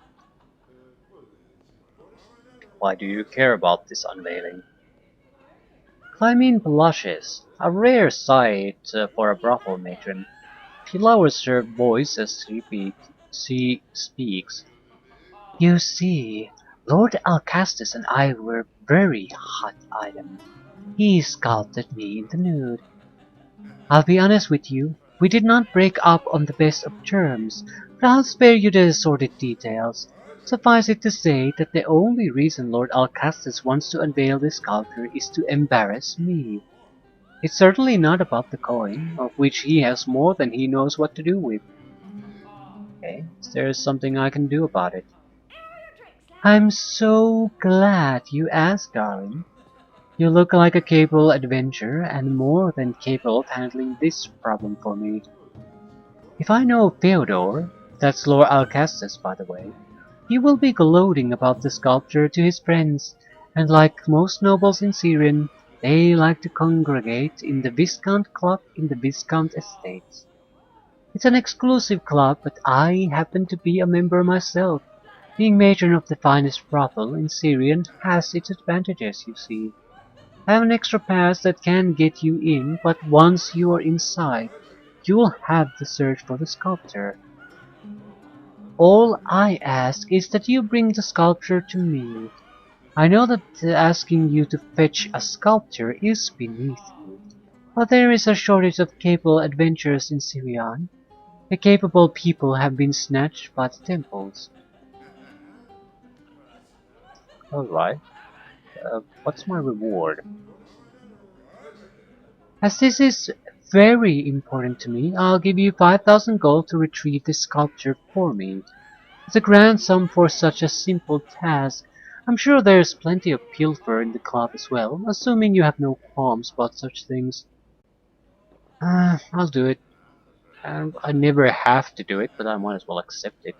A: Why do you care about this unveiling? Clymene blushes, a rare sight for a brothel matron. She lowers her voice as she speaks. You see, Lord Alcestis and I were very hot items. He sculpted me in the nude. I'll be honest with you, we did not break up on the best of terms, but I'll spare you the sordid details. Suffice it to say that the only reason Lord Alcestis wants to unveil this sculpture is to embarrass me. It's certainly not about the coin, of which he has more than he knows what to do with. Okay, is there something I can do about it? I'm so glad you asked, darling. You look like a capable adventurer and more than capable of handling this problem for me. If I know Theodore, that's Lord Alcestis by the way, he will be gloating about the sculpture to his friends, and like most nobles in Syrian, they like to congregate in the Viscount Club in the Viscount Estates. It's an exclusive club, but I happen to be a member myself. Being matron of the finest brothel in Syrian has its advantages, you see. I have an extra pass that can get you in, but once you are inside, you'll have to search for the sculptor. All I ask is that you bring the sculpture to me. I know that asking you to fetch a sculpture is beneath you, but there is a shortage of capable adventurers in Syrian. The capable people have been snatched by the temples. Alright, what's my reward? As this is very important to me, I'll give you 5,000 gold to retrieve this sculpture for me. It's a grand sum for such a simple task. I'm sure there's plenty of pilfer in the club as well, assuming you have no qualms about such things. I'll do it. I never have to do it, but I might as well accept it.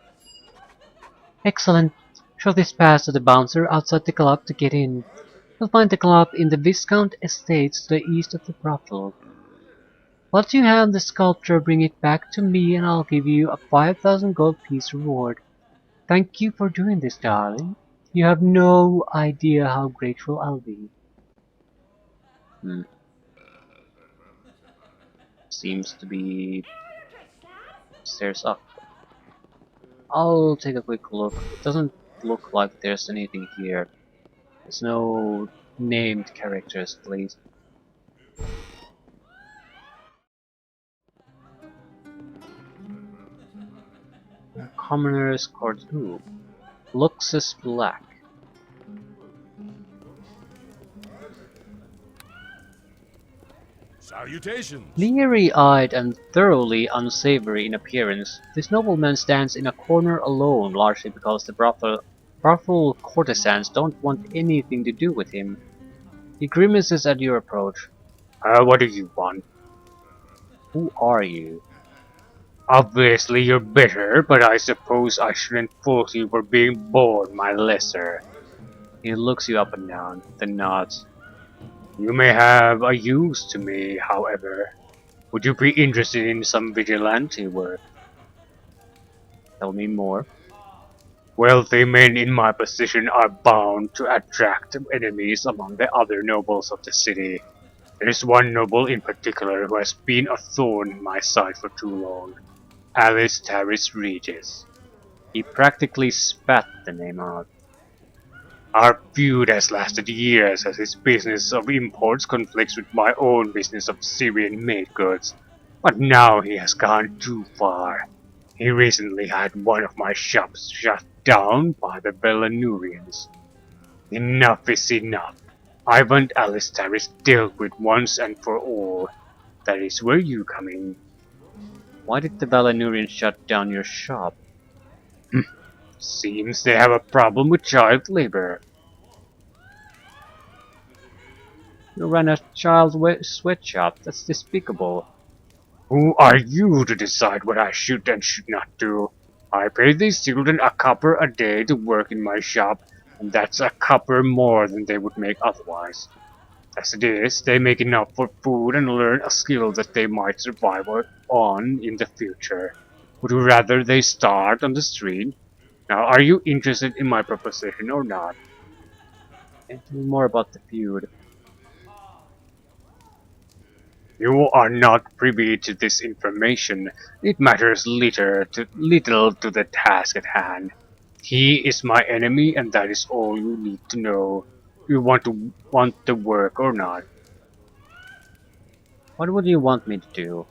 A: Excellent. Show this pass to the bouncer outside the club to get in. You'll find the club in the Viscount Estates to the east of the brothel. Once you have the sculpture, bring it back to me and I'll give you a 5,000 gold piece reward. Thank you for doing this, darling. You have no idea how grateful I'll be. Hmm. Seems to be stairs up. I'll take a quick look. It doesn't look like there's anything here. There's no named characters, please. Commoner's Court. Ooh. Luxus Black.
B: Salutations.
A: Bleary-eyed and thoroughly unsavory in appearance, this nobleman stands in a corner alone, largely because the brothel courtesans don't want anything to do with him. He grimaces at your approach. What do you want? Who are you? Obviously you're bitter, but I suppose I shouldn't fault you for being bored, my lesser. He looks you up and down, then nods. You may have a use to me, however. Would you be interested in some vigilante work? Tell me more. Wealthy men in my position are bound to attract enemies among the other nobles of the city. There's one noble in particular who has been a thorn in my side for too long. Arterra Regis. He practically spat the name out. Our feud has lasted years as his business of imports conflicts with my own business of Syrian made goods. But now he has gone too far. He recently had one of my shops shut down by the Belanurians. Enough is enough. I want Alistaris dealt with once and for all. That is where you come in. Why did the Belanurians shut down your shop? Seems they have a problem with child labor. You run a child sweatshop? That's despicable. Who are you to decide what I should and should not do? I pay these children a copper a day to work in my shop, and that's a copper more than they would make otherwise. As it is, they make enough for food and learn a skill that they might survive on in the future. Would you rather they start on the street? Now, are you interested in my proposition or not? And tell me more about the feud. You are not privy to this information. It matters little to the task at hand. He is my enemy, and that is all you need to know. You want the work or not? What would you want me to do?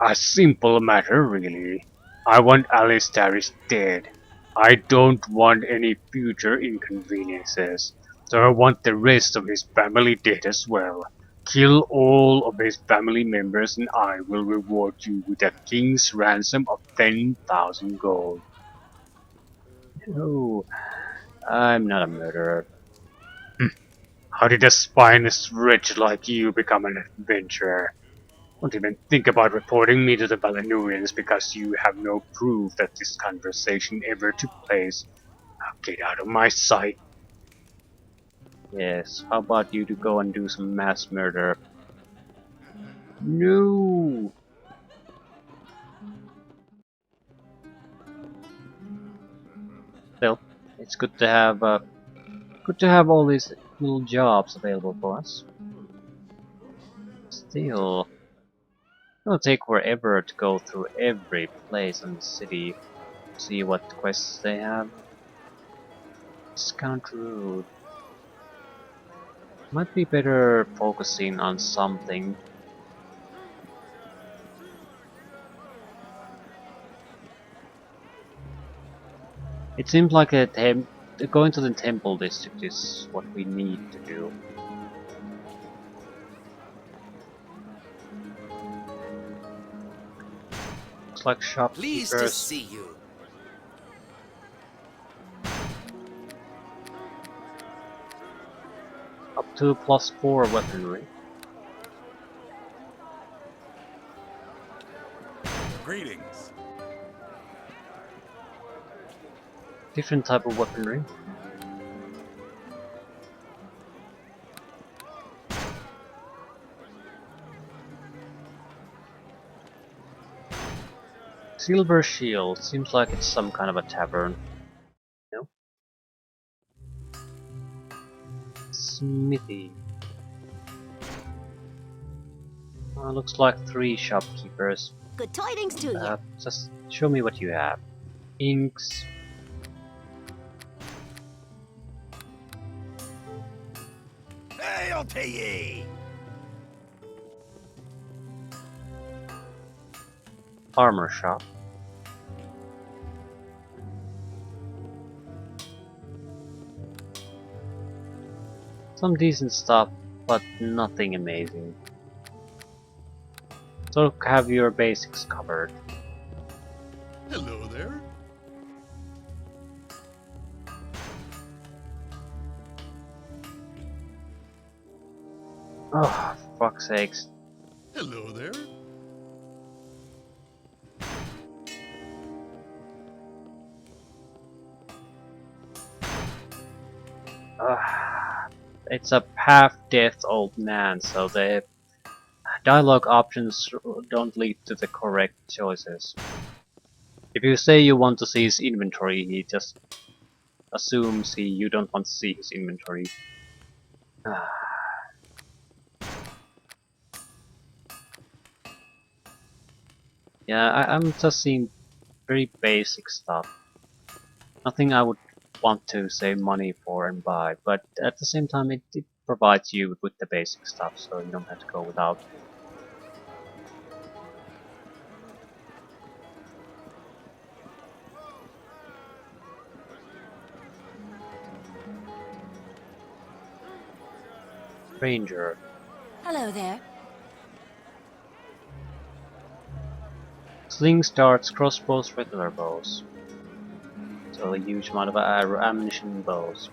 A: A simple matter, really. I want Alistaris dead. I don't want any future inconveniences, so I want the rest of his family dead as well. Kill all of his family members and I will reward you with a king's ransom of 10,000 gold. No, I'm not a murderer. How did a spineless wretch like you become an adventurer? Don't even think about reporting me to the Balanurians because you have no proof that this conversation ever took place. Now get out of my sight. Yes, how about you to go and do some mass murder? No! Still, it's good to have all these little jobs available for us. Still, it'll take forever to go through every place in the city, see what quests they have. Discount route. Might be better focusing on something. It seems like going to the temple district is what we need to do. Looks like
B: Pleased to
A: shopkeepers
B: see you.
A: up to +4 weaponry.
B: Greetings.
A: Different type of weaponry. Silver shield, seems like it's some kind of a tavern. No? Smithy. Looks like 3 shopkeepers.
D: Good tidings to you.
A: Just show me what you have. Inks.
B: Hail to ye!
A: Armor shop. Some decent stuff, but nothing amazing. So have your basics covered.
B: Hello there.
A: Oh, fuck's sakes.
B: Hello there.
A: It's a half-deaf old man, so the dialogue options don't lead to the correct choices. If you say you want to see his inventory, he just assumes you don't want to see his inventory. Yeah, I'm just seeing very basic stuff. Nothing I would want to save money for and buy, but at the same time it provides you with the basic stuff, so you don't have to go without. Ranger.
C: Hello there.
A: Slings, darts, crossbows, regular bows. So a huge amount of ammunition and bows.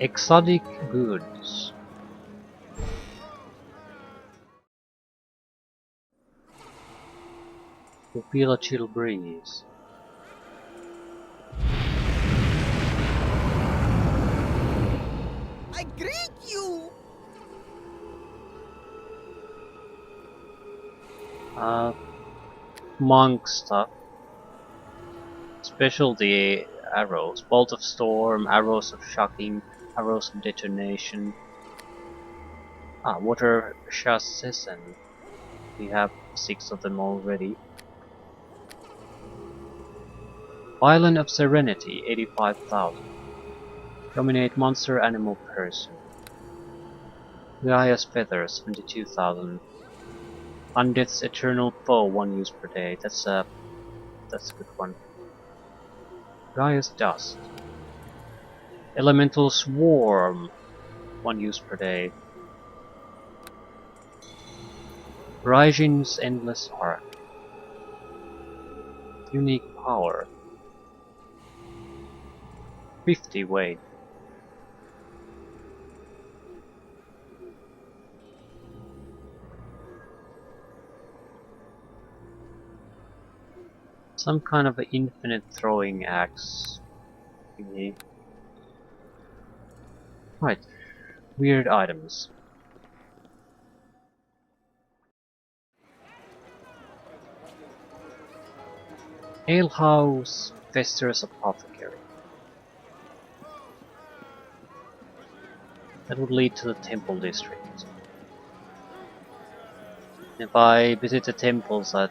A: Exotic goods. You feel a chill breeze.
B: I greet you!
A: Uh, monk stuff. Specialty arrows. Bolt of storm, arrows of shocking, arrows of detonation. Water chassis, and we have 6 of them already. Violin of Serenity, 85,000. Dominate monster, animal, person. Gaia's Feathers, 22,000. Undeath's Eternal Foe, 1 use per day. That's a good one. Gaia's Dust. Elemental Swarm, 1 use per day. Raijin's Endless Arc. Unique Power. 50 weight. Some kind of an infinite throwing axe thingy. Right. Weird items. Alehouse Fester's Apothecary. That would lead to the temple district. If I visit the temples, I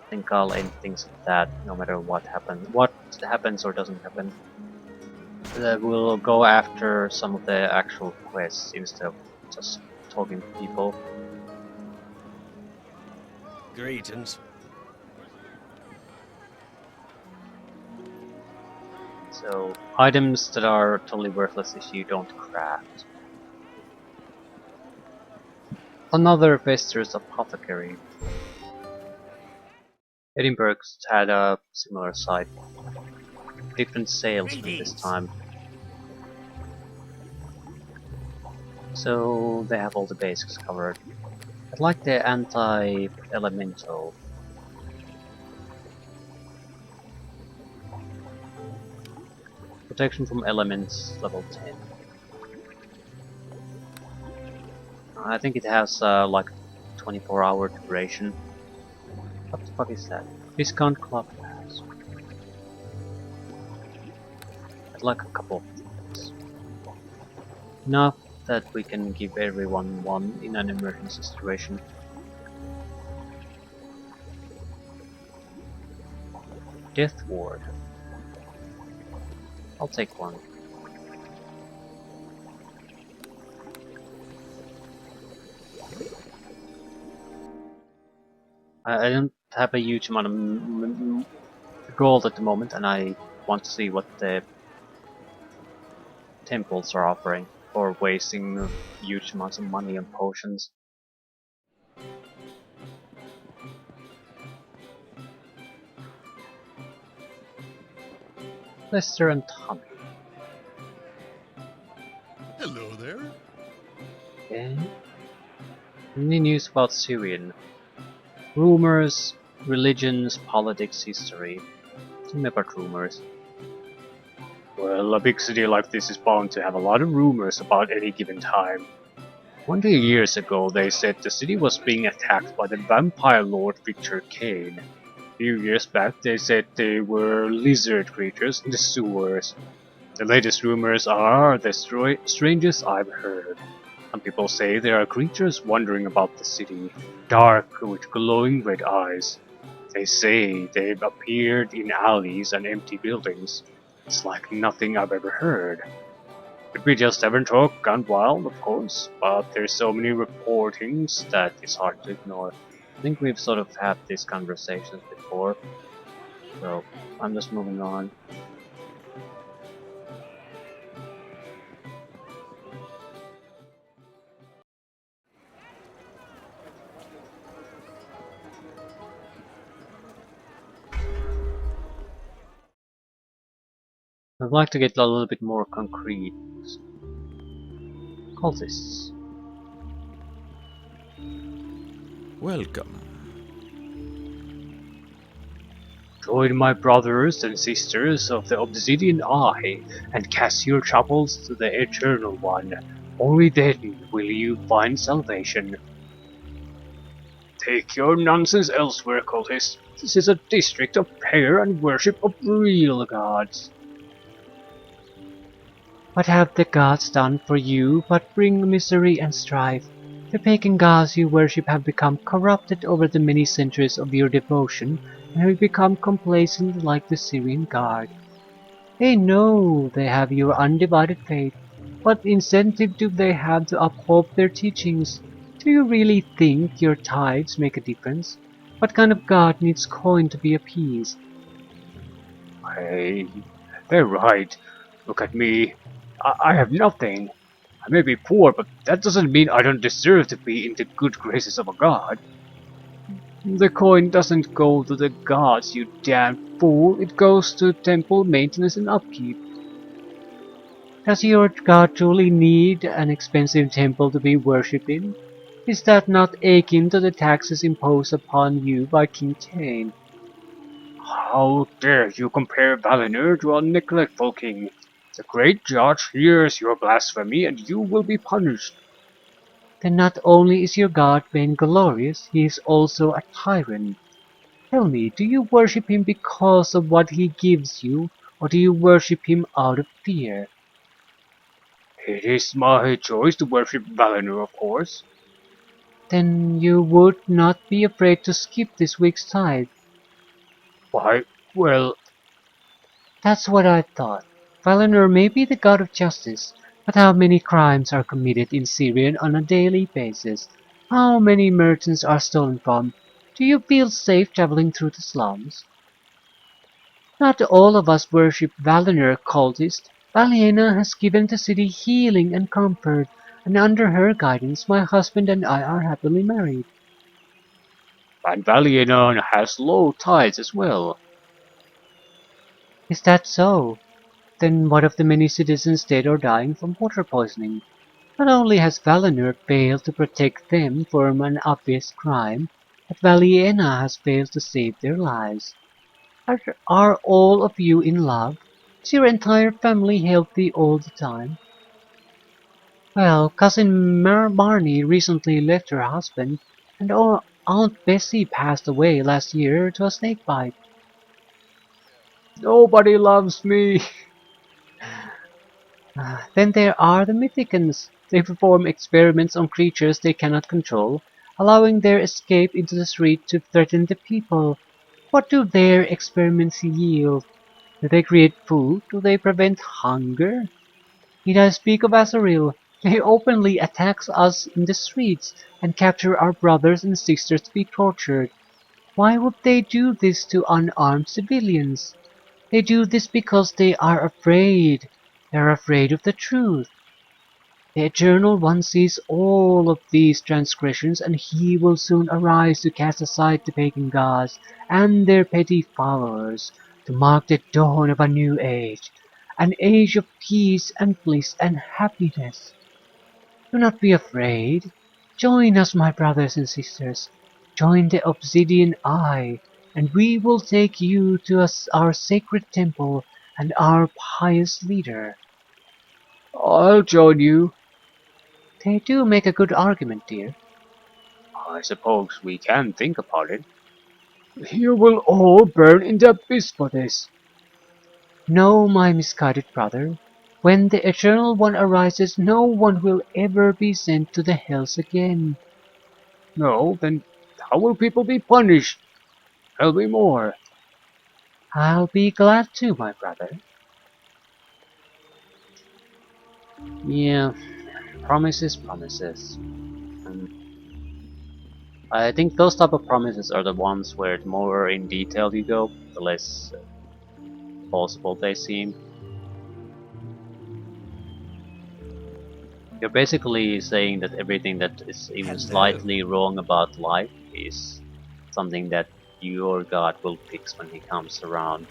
A: think I'll end things at that, no matter what happens or doesn't happen. We'll go after some of the actual quests instead of just talking to people.
B: Greetings.
A: So, items that are totally worthless if you don't craft. Another Vester's Apothecary. Edinburgh's had a similar site. Different salesmen this time. So they have all the basics covered. I'd like the anti-elemental. Protection from elements, level 10. I think it has like 24-hour duration. What the fuck is that? Discount club pass. I'd like a couple of things. Enough that we can give everyone one in an emergency situation. Death Ward. I'll take one. I don't have a huge amount of gold at the moment, and I want to see what the temples are offering for wasting huge amounts of money on potions. Lester and Tommy.
B: Hello there.
A: Okay. Any news about Syrian? Rumors, religions, politics, history. Tell me about rumors. Well, a big city like this is bound to have a lot of rumors about any given time. 20 years ago they said the city was being attacked by the vampire lord Victor Kane. A few years back they said they were lizard creatures in the sewers. The latest rumors are the strangest I've heard. Some people say there are creatures wandering about the city, dark with glowing red eyes. They say they've appeared in alleys and empty buildings. It's like nothing I've ever heard. Could be just Evertalk gone wild, of course, but there's so many reportings that it's hard to ignore. I think we've sort of had these conversations before, so I'm just moving on. I'd like to get a little bit more concrete. Cultists.
B: Welcome.
A: Join my brothers and sisters of the Obsidian Eye and cast your troubles to the Eternal One. Only then will you find salvation. Take your nonsense elsewhere, cultists. This is a district of prayer and worship of real gods. What have the gods done for you but bring misery and strife? The pagan gods you worship have become corrupted over the many centuries of your devotion and have become complacent like the Syrian guard. They know they have your undivided faith. What incentive do they have to uphold their teachings? Do you really think your tithes make a difference? What kind of god needs coin to be appeased? Hey, they're right. Look at me. I have nothing. I may be poor, but that doesn't mean I don't deserve to be in the good graces of a god. The coin doesn't go to the gods, you damn fool. It goes to temple maintenance and upkeep. Does your god truly need an expensive temple to be worshipped in? Is that not akin to the taxes imposed upon you by King Tane? How dare you compare Valinor to a neglectful king? The great judge hears your blasphemy and you will be punished. Then not only is your god vainglorious, he is also a tyrant. Tell me, do you worship him because of what he gives you, or do you worship him out of fear? It is my choice to worship Valinor, of course. Then you would not be afraid to skip this week's tithe. Why, well, that's what I thought. Valinor may be the god of justice, but how many crimes are committed in Syrian on a daily basis? How many merchants are stolen from? Do you feel safe traveling through the slums? Not all of us worship Valinor, cultist. Valiena has given the city healing and comfort, and under her guidance my husband and I are happily married. And Valiena has low tides as well. Is that so? Then what of the many citizens dead or dying from water poisoning? Not only has Valinor failed to protect them from an obvious crime, but Valiena has failed to save their lives. Are all of you in love? Is your entire family healthy all the time? Well, cousin Marnie recently left her husband, and Aunt Bessie passed away last year to a snake bite. Nobody loves me. Then there are the Mythicans. They perform experiments on creatures they cannot control, allowing their escape into the street to threaten the people. What do their experiments yield? Do they create food? Do they prevent hunger? Need I speak of Azaril? They openly attack us in the streets and capture our brothers and sisters to be tortured. Why would they do this to unarmed civilians? They do this because they are afraid. They are afraid of the truth. The Eternal One sees all of these transgressions, and he will soon arise to cast aside the pagan gods and their petty followers, to mark the dawn of a new age, an age of peace and bliss and happiness. Do not be afraid. Join us, my brothers and sisters. Join the Obsidian Eye, and we will take you to our sacred temple and our pious leader. I'll join you. They do make a good argument, dear. I suppose we can think about it. You will all burn in the abyss for this. No, my misguided brother. When the Eternal One arises, no one will ever be sent to the hells again. No, then how will people be punished? Tell me more. I'll be glad to, my brother. Yeah, promises, promises. Um, I think those type of promises are the ones where the more in detail you go, the less plausible they seem. You're basically saying that everything that is even
B: Hello.
A: slightly wrong about life is something that your God will fix when he comes around.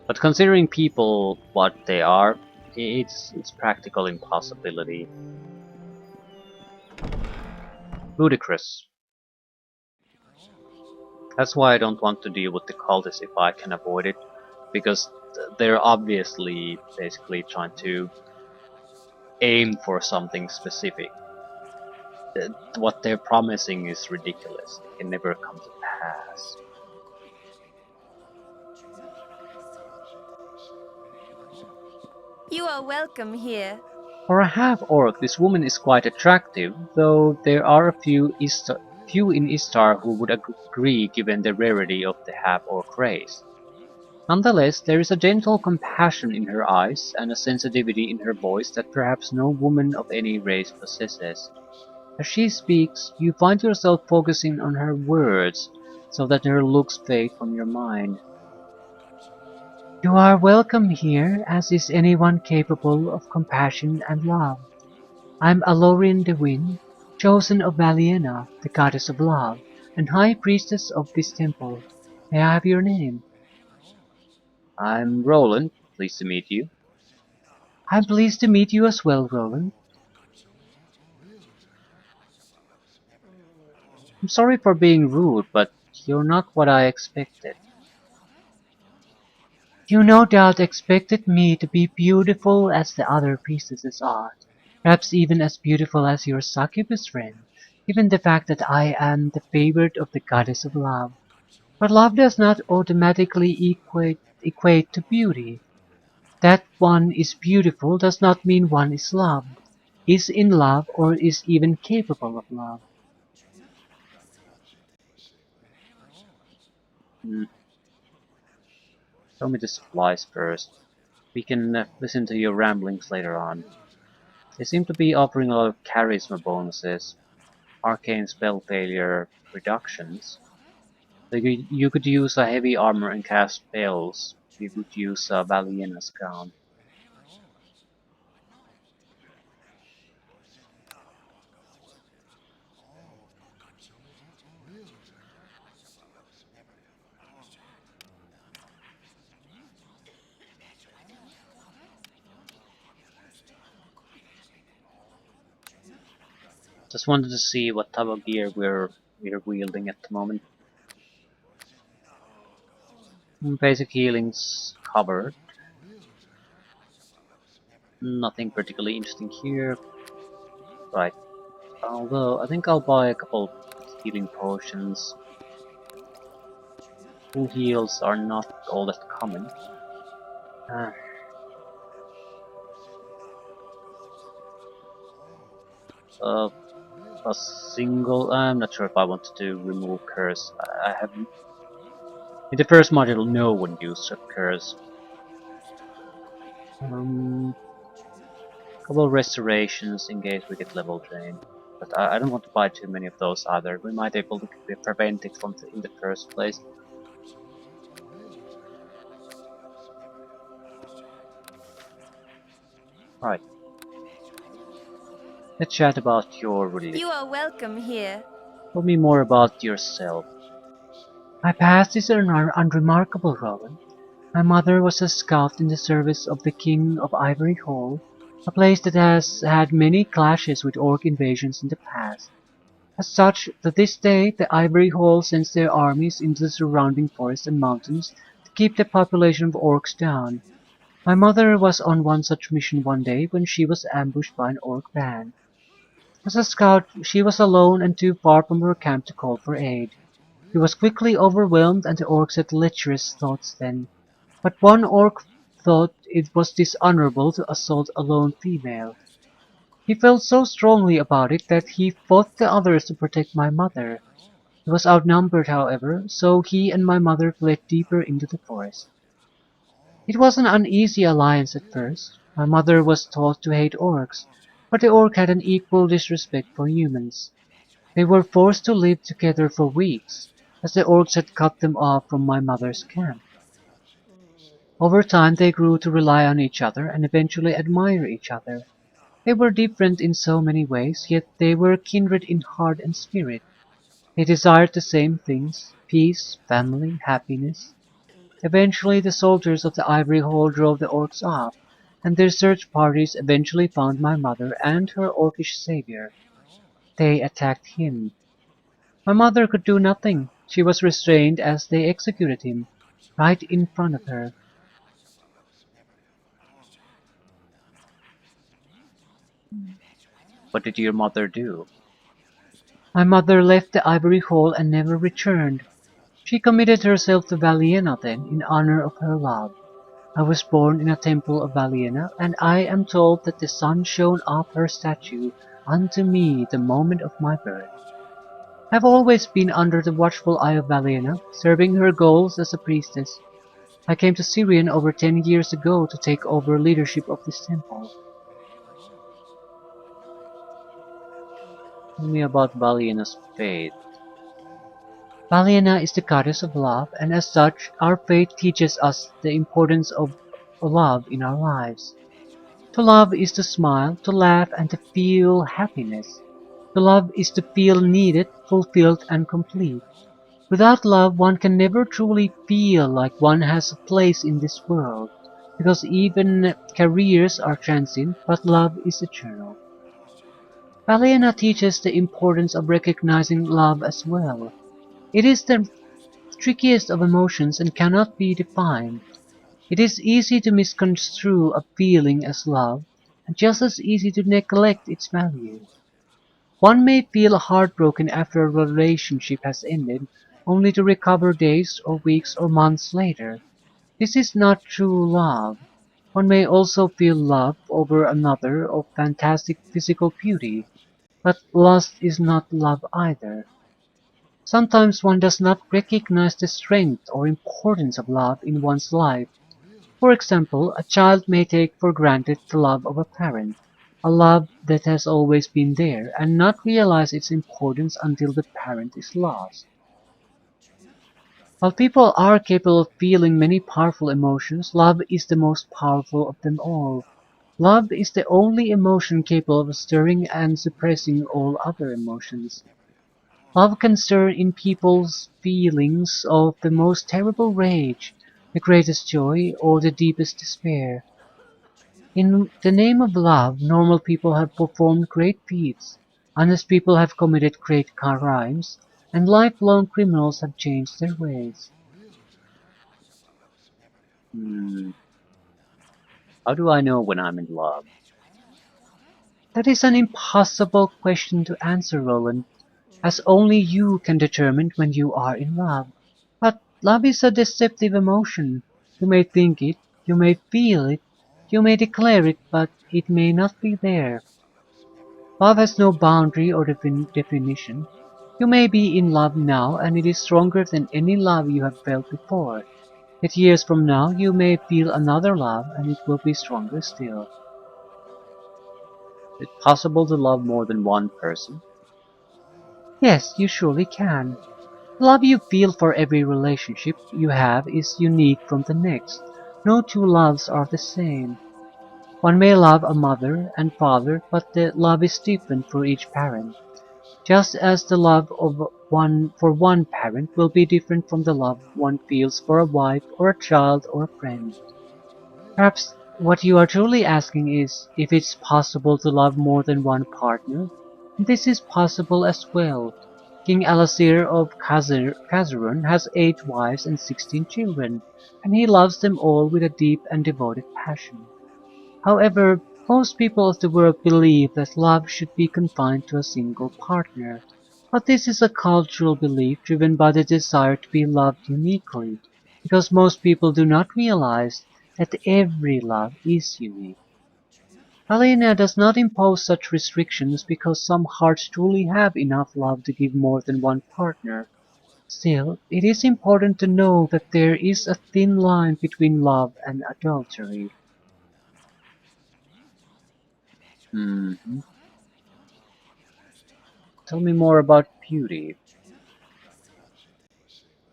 A: But considering people what they are, it's practical impossibility. Ludicrous. That's why I don't want to deal with the cultists if I can avoid it, because they're obviously basically trying to aim for something specific. What they're promising is ridiculous. It can never come to pass.
D: You are welcome here.
A: For a half-orc, this woman is quite attractive, though there are few in Istar who would agree given the rarity of the half-orc race. Nonetheless, there is a gentle compassion in her eyes and a sensitivity in her voice that perhaps no woman of any race possesses. As she speaks, you find yourself focusing on her words, so that her looks fade from your mind. You are welcome here, as is anyone capable of compassion and love. I'm Alorian the Wind, chosen of Valiena, the goddess of love, and high priestess of this temple. May I have your name? I'm Roland, pleased to meet you. I'm pleased to meet you as well, Roland. I'm sorry for being rude, but you're not what I expected. You no doubt expected me to be beautiful as the other priestesses are, perhaps even as beautiful as your succubus friend, given the fact that I am the favorite of the goddess of love. But love does not automatically equate to beauty. That one is beautiful does not mean one is loved, is in love, or is even capable of love. Hmm, show me the supplies first. We can listen to your ramblings later on. They seem to be offering a lot of charisma bonuses, arcane spell failure reductions. So you could use a heavy armor and cast spells. You could use a Valiena's gown. Just wanted to see what type of gear we're wielding at the moment. Basic healing's covered. Nothing particularly interesting here. Right. Although I think I'll buy a couple healing potions. Full heals are not all that common. Uh, uh, a single. I'm not sure if I want to remove curse. I haven't. In the first module, no one used a curse. Couple restorations in case we get level drain. But I don't want to buy too many of those either. We might be able to prevent it from in the first place. Right. Let's chat about your
D: You
A: religion.
D: are welcome here.
A: Tell me more about yourself. My past is unremarkable, Rowan. My mother was a scout in the service of the King of Ivory Hall, a place that has had many clashes with orc invasions in the past. As such, to this day, the Ivory Hall sends their armies into the surrounding forests and mountains to keep the population of orcs down. My mother was on one such mission one day when she was ambushed by an orc band. As a scout, she was alone and too far from her camp to call for aid. She was quickly overwhelmed and the orcs had lecherous thoughts then. But one orc thought it was dishonorable to assault a lone female. He felt so strongly about it that he fought the others to protect my mother. He was outnumbered, however, so he and my mother fled deeper into the forest. It was an uneasy alliance at first. My mother was taught to hate orcs, but the orc had an equal disrespect for humans. They were forced to live together for weeks, as the orcs had cut them off from my mother's camp. Over time they grew to rely on each other and eventually admire each other. They were different in so many ways, yet they were kindred in heart and spirit. They desired the same things: peace, family, happiness. Eventually the soldiers of the Ivory Hall drove the orcs off, and their search parties eventually found my mother and her orcish savior. They attacked him. My mother could do nothing. She was restrained as they executed him, right in front of her. What did your mother do? My mother left the Ivory Hall and never returned. She committed herself to Valiena then, in honor of her love. I was born in a temple of Valiena, and I am told that the sun shone off her statue unto me the moment of my birth. I have always been under the watchful eye of Valiena, serving her goals as a priestess. I came to Syrian over 10 years ago to take over leadership of this temple. Tell me about Valiena's faith. Valiena is the goddess of love, and as such, our faith teaches us the importance of love in our lives. To love is to smile, to laugh, and to feel happiness. To love is to feel needed, fulfilled, and complete. Without love, one can never truly feel like one has a place in this world, because even careers are transient, but love is eternal. Valiena teaches the importance of recognizing love as well. It is the trickiest of emotions and cannot be defined. It is easy to misconstrue a feeling as love, and just as easy to neglect its value. One may feel heartbroken after a relationship has ended, only to recover days or weeks or months later. This is not true love. One may also feel love over another of fantastic physical beauty, but lust is not love either. Sometimes one does not recognize the strength or importance of love in one's life. For example, a child may take for granted the love of a parent, a love that has always been there, and not realize its importance until the parent is lost. While people are capable of feeling many powerful emotions, love is the most powerful of them all. Love is the only emotion capable of stirring and suppressing all other emotions. Love can stir in people's feelings of the most terrible rage, the greatest joy, or the deepest despair. In the name of love, normal people have performed great feats, honest people have committed great crimes, and lifelong criminals have changed their ways. Hmm, how do I know when I'm in love? That is an impossible question to answer, Roland, as only you can determine when you are in love. But love is a deceptive emotion. You may think it, you may feel it, you may declare it, but it may not be there. Love has no boundary or definition. You may be in love now, and it is stronger than any love you have felt before. Yet years from now, you may feel another love, and it will be stronger still. Is it possible to love more than one person? Yes, you surely can. The love you feel for every relationship you have is unique from the next. No two loves are the same. One may love a mother and father, but the love is different for each parent. Just as the love of one for one parent will be different from the love one feels for a wife or a child or a friend. Perhaps what you are truly asking is if it's possible to love more than one partner. This is possible as well. King Alasir of Khazarun has 8 wives and 16 children, and he loves them all with a deep and devoted passion. However, most people of the world believe that love should be confined to a single partner. But this is a cultural belief driven by the desire to be loved uniquely. because most people do not realize that every love is unique. Helena does not impose such restrictions because some hearts truly have enough love to give more than one partner. Still, it is important to know that there is a thin line between love and adultery. Mhm. Tell me more about beauty.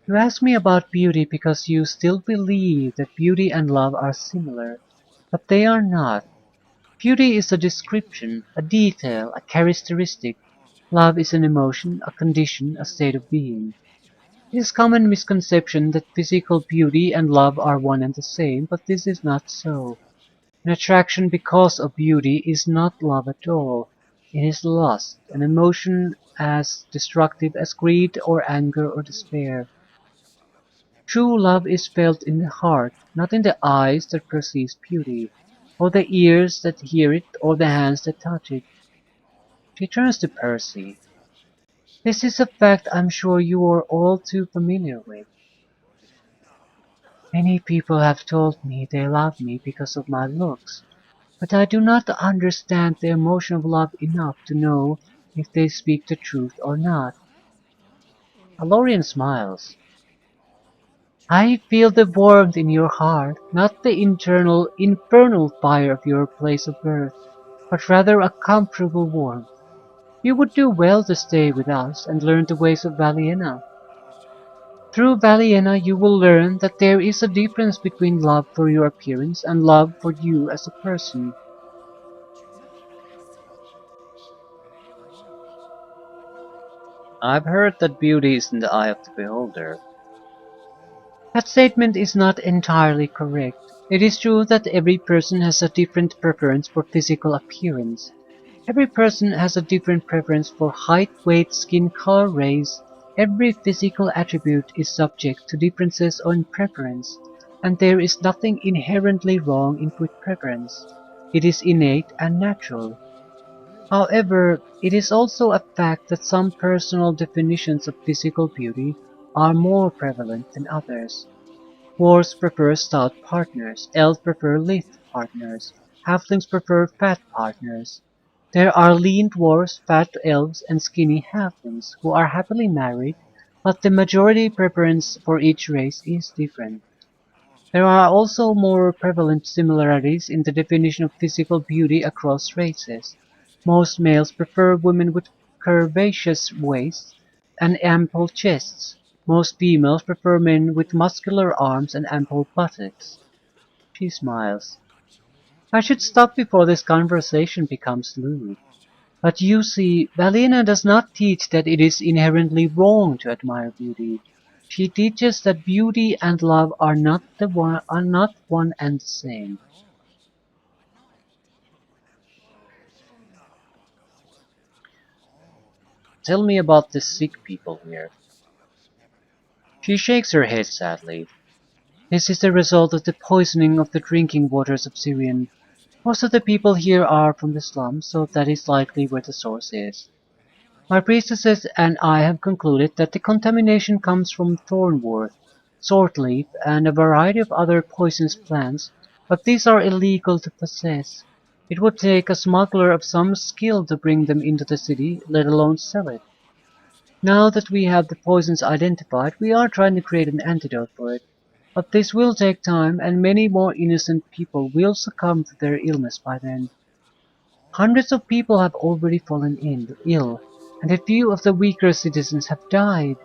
A: You ask me about beauty because you still believe that beauty and love are similar, but they are not. Beauty is a description, a detail, a characteristic. Love is an emotion, a condition, a state of being. It is a common misconception that physical beauty and love are one and the same, but this is not so. An attraction because of beauty is not love at all. It is lust, an emotion as destructive as greed or anger or despair. True love is felt in the heart, not in the eyes that perceive beauty, or the ears that hear it, or the hands that touch it. She turns to Percy. This is a fact I'm sure you are all too familiar with. Many people have told me they love me because of my looks, but I do not understand the emotion of love enough to know if they speak the truth or not. Alorian smiles. I feel the warmth in your heart, not the internal infernal fire of your place of birth, but rather a comfortable warmth. You would do well to stay with us and learn the ways of Valiena. Through Valiena you will learn that there is a difference between love for your appearance and love for you as a person. I've heard that beauty is in the eye of the beholder. That statement is not entirely correct. It is true that every person has a different preference for physical appearance. Every person has a different preference for height, weight, skin color, race. Every physical attribute is subject to differences in preference, and there is nothing inherently wrong in preference. It is innate and natural. However, it is also a fact that some personal definitions of physical beauty are more prevalent than others. Dwarves prefer stout partners, elves prefer lithe partners, halflings prefer fat partners. There are lean dwarves, fat elves, and skinny halflings who are happily married, but the majority preference for each race is different. There are also more prevalent similarities in the definition of physical beauty across races. Most males prefer women with curvaceous waists and ample chests. Most females prefer men with muscular arms and ample buttocks. She smiles. I should stop before this conversation becomes lewd. But you see, Valena does not teach that it is inherently wrong to admire beauty. She teaches that beauty and love are not one and the same. Tell me about the sick people here. She shakes her head sadly. This is the result of the poisoning of the drinking waters of Syrian. Most of the people here are from the slums, so that is likely where the source is. My priestesses and I have concluded that the contamination comes from thornwort, swordleaf, and a variety of other poisonous plants, but these are illegal to possess. It would take a smuggler of some skill to bring them into the city, let alone sell it. Now that we have the poisons identified, we are trying to create an antidote for it. But this will take time, and many more innocent people will succumb to their illness by then. Hundreds of people have already fallen ill, and a few of the weaker citizens have died.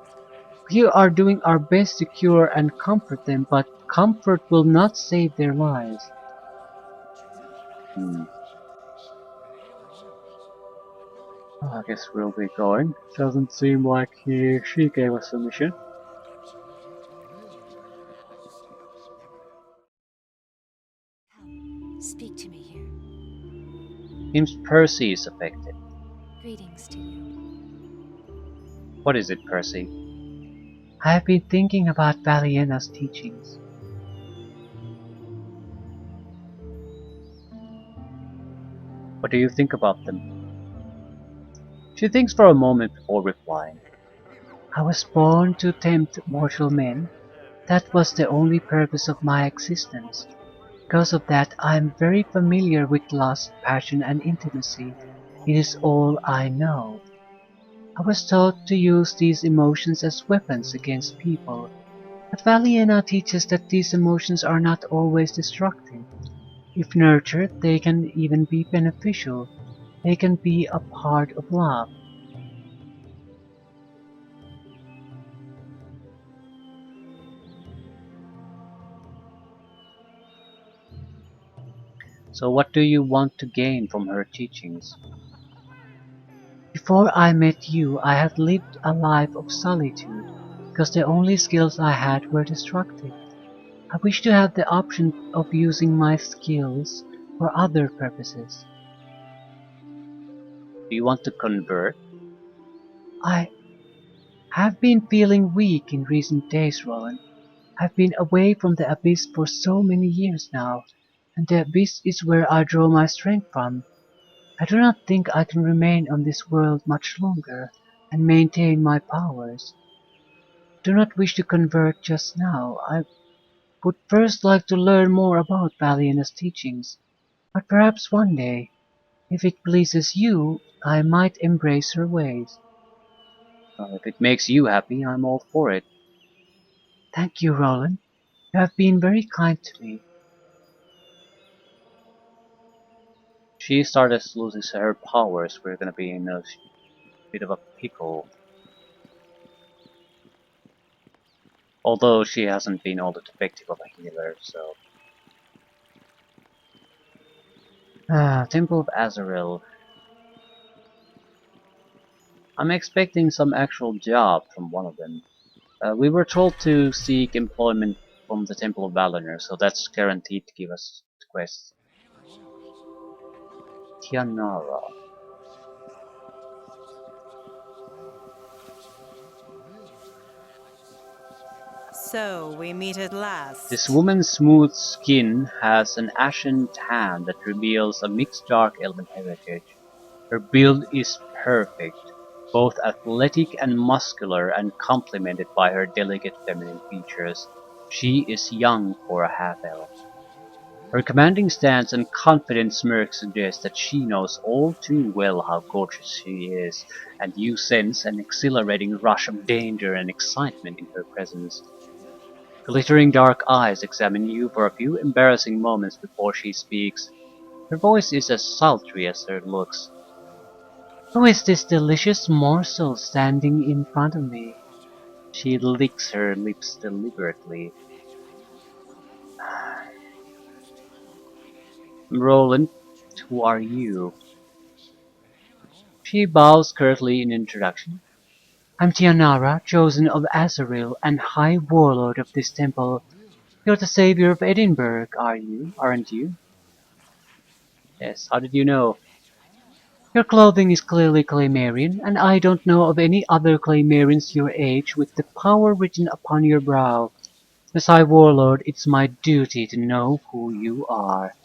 A: We are doing our best to cure and comfort them, but comfort will not save their lives. Hmm. Well, I guess we'll be going. Doesn't seem like she gave us a mission.
E: Speak to me here.
A: Seems Percy is affected.
E: Greetings to you.
A: What is it, Percy? I have been thinking about Valiena's teachings. What do you think about them? She thinks for a moment before replying. I was born to tempt mortal men.
F: That was the only purpose of my existence. Because of that, I am very familiar with lust, passion, and intimacy. It is all I know. I was taught to use these emotions as weapons against people, but Valiena teaches that these emotions are not always destructive. If nurtured, they can even be beneficial. They can be a part of love.
A: So what do you want to gain from her teachings?
F: Before I met you, I had lived a life of solitude, because the only skills I had were destructive. I wish to have the option of using my skills for other purposes.
A: Do you want to convert?
F: I have been feeling weak in recent days, Roland. I've been away from the Abyss for so many years now, and the Abyss is where I draw my strength from. I do not think I can remain on this world much longer and maintain my powers. I do not wish to convert just now. I would first like to learn more about Baliena's teachings, but perhaps one day, if it pleases you, I might embrace her ways.
A: If it makes you happy, I'm all for it.
F: Thank you, Roland. You have been very kind to me.
A: She started losing her powers. We're gonna be in a bit of a pickle. Although she hasn't been all that effective of a healer, so. Temple of Azrael. I'm expecting some actual job from one of them. We were told to seek employment from the Temple of Valor, so that's guaranteed to give us quests. Tianara.
G: So, we meet at
A: This
G: last.
A: woman's smooth skin has an ashen tan that reveals a mixed dark elven heritage. Her build is perfect, both athletic and muscular and complemented by her delicate feminine features. She is young for a half-elf. Her commanding stance and confident smirk suggest that she knows all too well how gorgeous she is, and you sense an exhilarating rush of danger and excitement in her presence. Glittering dark eyes examine you for a few embarrassing moments before she speaks. Her voice is as sultry as her looks.
F: Who is this delicious morsel standing in front of me?
A: She licks her lips deliberately. Roland, who are you? She bows curtly in introduction.
F: I'm Tianara, chosen of Azaril and High Warlord of this temple. You're the savior of Edinburgh, are you? Aren't you?
A: Yes, how did you know?
F: Your clothing is clearly Claymarian, and I don't know of any other Claymarians your age with the power written upon your brow. As High Warlord, it's my duty to know who you are.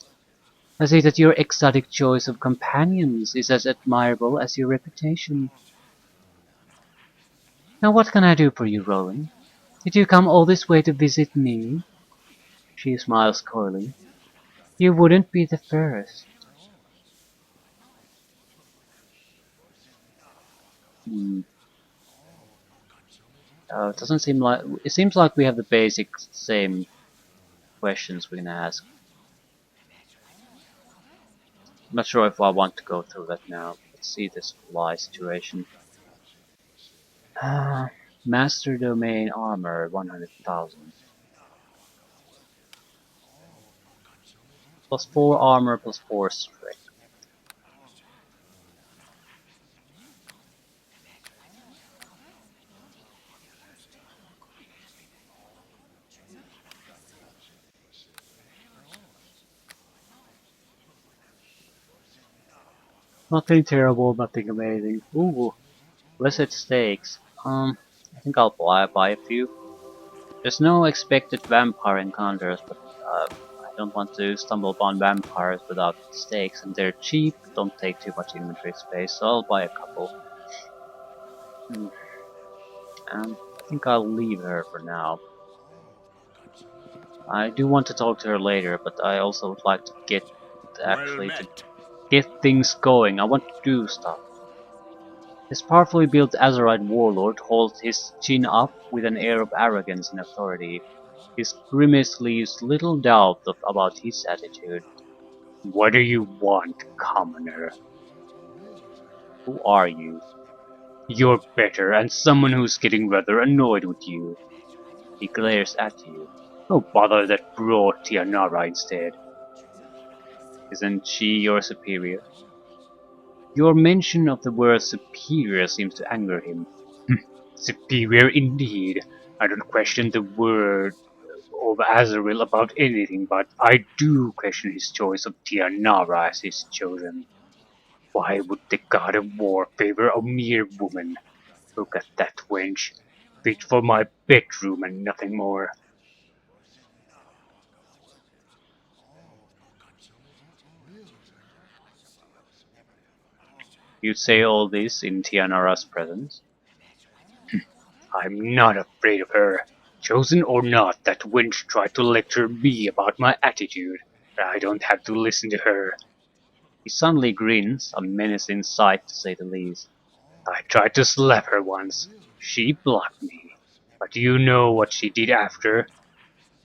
F: I see that your exotic choice of companions is as admirable as your reputation. Now what can I do for you, Roland? Did you come all this way to visit me?
A: She smiles coyly.
F: You wouldn't be the first.
A: Hmm. It doesn't seem like it seems like we have the basic same questions we're gonna ask. I'm not sure if I want to go through that now. Let's see this fly situation. Master Domain Armor 100,000. Plus 4 armor, plus 4 strength. Nothing terrible, nothing amazing. Ooh, illicit stakes. I think I'll buy a few. There's no expected vampire encounters, but I don't want to stumble upon vampires without stakes, and they're cheap, don't take too much inventory space, so I'll buy a couple. Hmm. I think I'll leave her for now. I do want to talk to her later, but I also would like to
B: Well
A: actually to
B: met.
A: get things going. I want to do stuff. This powerfully built Azerite warlord holds his chin up with an air of arrogance and authority. His grimace leaves little doubt about his attitude. What do you want, commoner? Who are you? You're better, and someone who's getting rather annoyed with you. He glares at you. Oh, bother that broad Tianara instead. Isn't she your superior? Your mention of the word superior seems to anger him. Superior indeed. I don't question the word of Azrael about anything, but I do question his choice of Tianara as his chosen. Why would the god of war favor a mere woman? Look at that wench. Fit for my bedroom and nothing more. You'd say all this in Tianara's presence? I'm not afraid of her. Chosen or not, that wench tried to lecture me about my attitude. I don't have to listen to her. He suddenly grins, a menacing sight to say the least. I tried to slap her once. She blocked me. But do you know what she did after?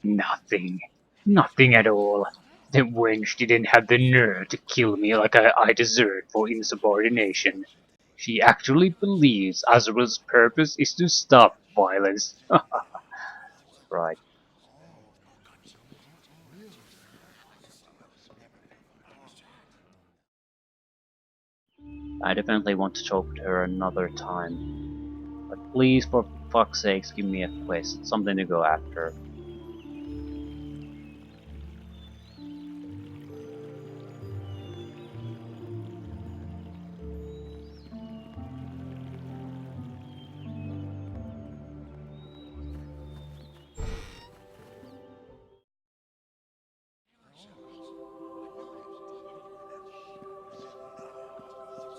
A: Nothing. Nothing at all. The wench didn't have the nerve to kill me like I deserved for insubordination. She actually believes Azrael's purpose is to stop violence. Right. I definitely want to talk to her another time. But please, for fuck's sakes, give me a quest. Something to go after.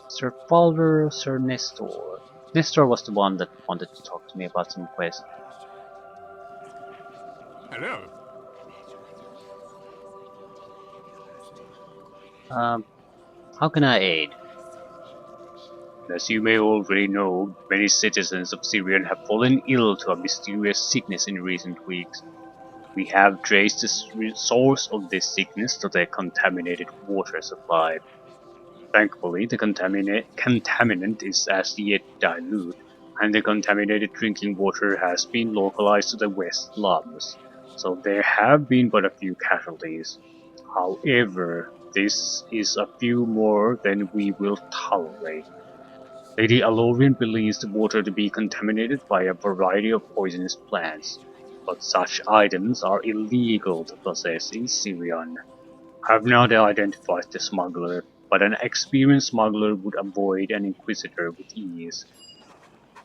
A: Sir Falder, Sir Nestor. Nestor was the one that wanted to talk to me about some quest.
B: Hello.
A: Um, how can I aid? As you may already know, many citizens of Syrian have fallen ill to a mysterious sickness in recent weeks. We have traced the source of this sickness to the contaminated water supply. Thankfully, the contaminant is as yet dilute, and the contaminated drinking water has been localized to the west slums, so there have been but a few casualties. However, this is a few more than we will tolerate. Lady Alorian believes the water to be contaminated by a variety of poisonous plants, but such items are illegal to possess in Syrian. I have not identified the smuggler, but an experienced smuggler would avoid an inquisitor with ease.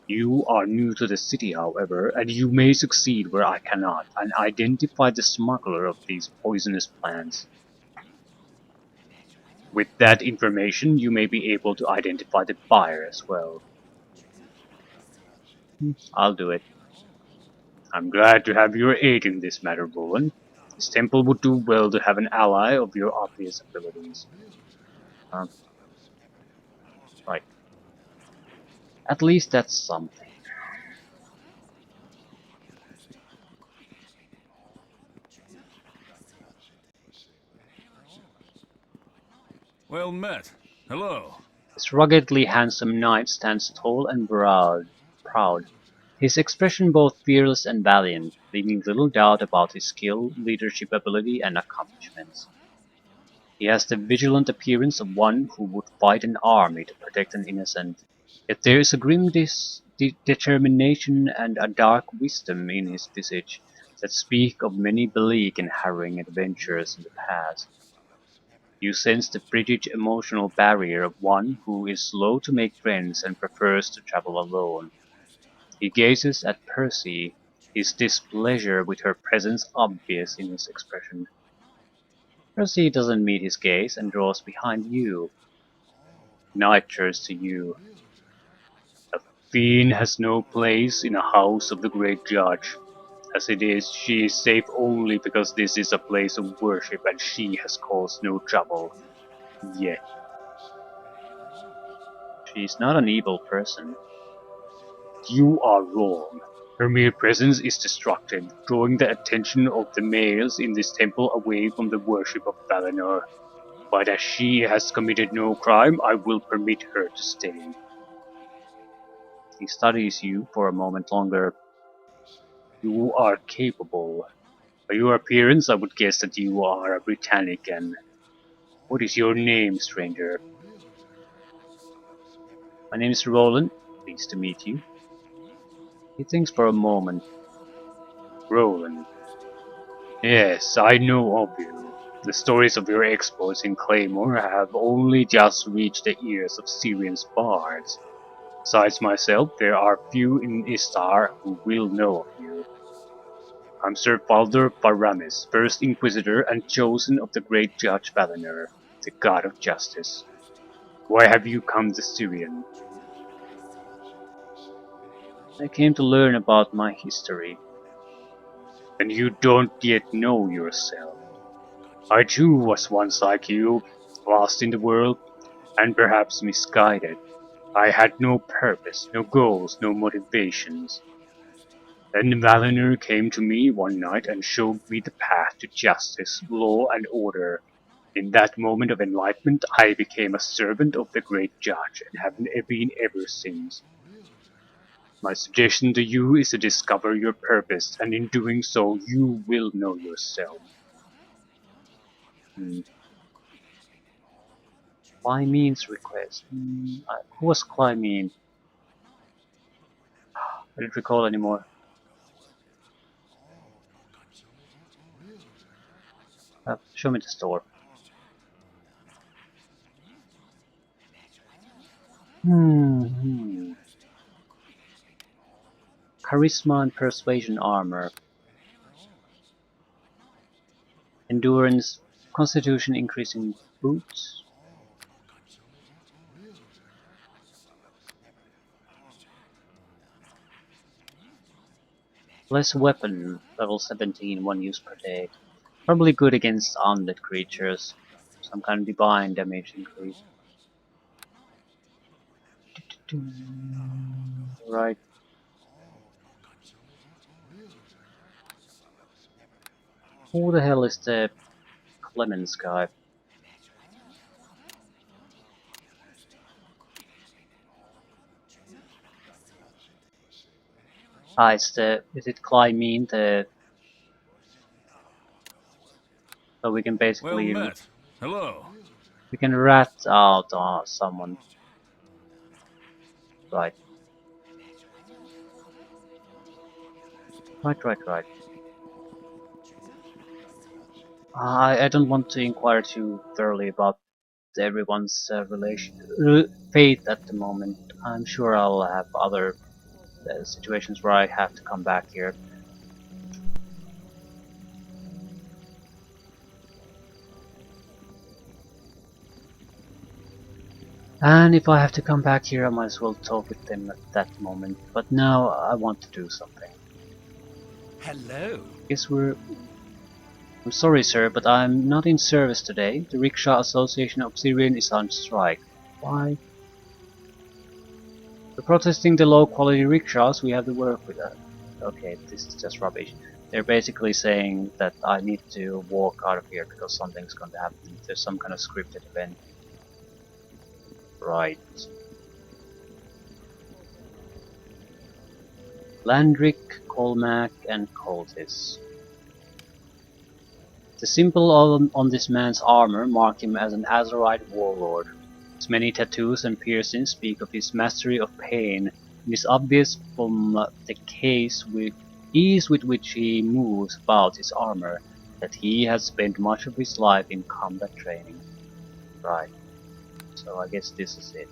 A: You are new to the city, however, and you may succeed where I cannot, and identify the smuggler of these poisonous plants. With that information, you may be able to identify the buyer as well. I'll do it. I'm glad to have your aid in this matter, Roland. This temple would do well to have an ally of your obvious abilities. Um, right. At least that's something.
B: Well met. Hello.
A: This ruggedly handsome knight stands tall and proud, his expression both fearless and valiant, leaving little doubt about his skill, leadership ability, and accomplishments. He has the vigilant appearance of one who would fight an army to protect an innocent, yet there is a grim determination and a dark wisdom in his visage that speak of many bleak and harrowing adventures in the past. You sense the frigid emotional barrier of one who is slow to make friends and prefers to travel alone. He gazes at Percy, his displeasure with her presence obvious in his expression. Percy doesn't meet his gaze and draws behind you. Knight turns to you. A fiend has no place in a house of the great judge. As it is, she is safe only because this is a place of worship and she has caused no trouble. Yet, she is not an evil person. You are wrong. Her mere presence is destructive, drawing the attention of the males in this temple away from the worship of Valinor. But as she has committed no crime, I will permit her to stay. He studies you for a moment longer. You are capable. By your appearance, I would guess that you are a Britannic, and what is your name, stranger? My name is Roland. Pleased to meet you. He thinks for a moment. Roland. Yes, I know of you. The stories of your exploits in Claymore have only just reached the ears of Syrian's bards. Besides myself, there are few in Istar who will know of you. I'm Sir Baldur Paramis, First Inquisitor and chosen of the great Judge Valinor, the God of Justice. Why have you come to Syrian? I came to learn about my history. And you don't yet know yourself. I too was once like you, lost in the world, and perhaps misguided. I had no purpose, no goals, no motivations. Then Valinor came to me one night and showed me the path to justice, law, and order. In that moment of enlightenment, I became a servant of the great judge and have been ever since. My suggestion to you is to discover your purpose, and in doing so, you will know yourself. Hmm. Clymene's request. Who was Clymene? I don't recall anymore. Show me the store. Hmm. Charisma and persuasion armor. Endurance, constitution increasing boots. Less weapon, level 17, one use per day. Probably good against undead creatures. Some kind of divine damage increase. Right. Who the hell is the Clemens guy? It's is it Clymene, so we can
B: Well
A: basically,
B: met. Hello.
A: we can rat out someone. Right. Right. I don't want to inquire too thoroughly about everyone's faith at the moment. I'm sure I'll have other situations where I have to come back here. And if I have to come back here, I might as well talk with them at that moment. But now I want to do something.
H: Hello.
A: Guess I'm sorry, sir, but I'm not in service today. The Rickshaw Association of Syrian is on strike. Why? We're protesting the low-quality rickshaws we have to work with. Okay, this is just rubbish. They're basically saying that I need to walk out of here because something's going to happen. There's some kind of scripted event. Right. Landrick, Colmac, and Coltis. The symbol on this man's armor marked him as an Azorite warlord. His many tattoos and piercings speak of his mastery of pain. It is obvious from the ease with which he moves about his armor that he has spent much of his life in combat training. Right. So I guess this is it.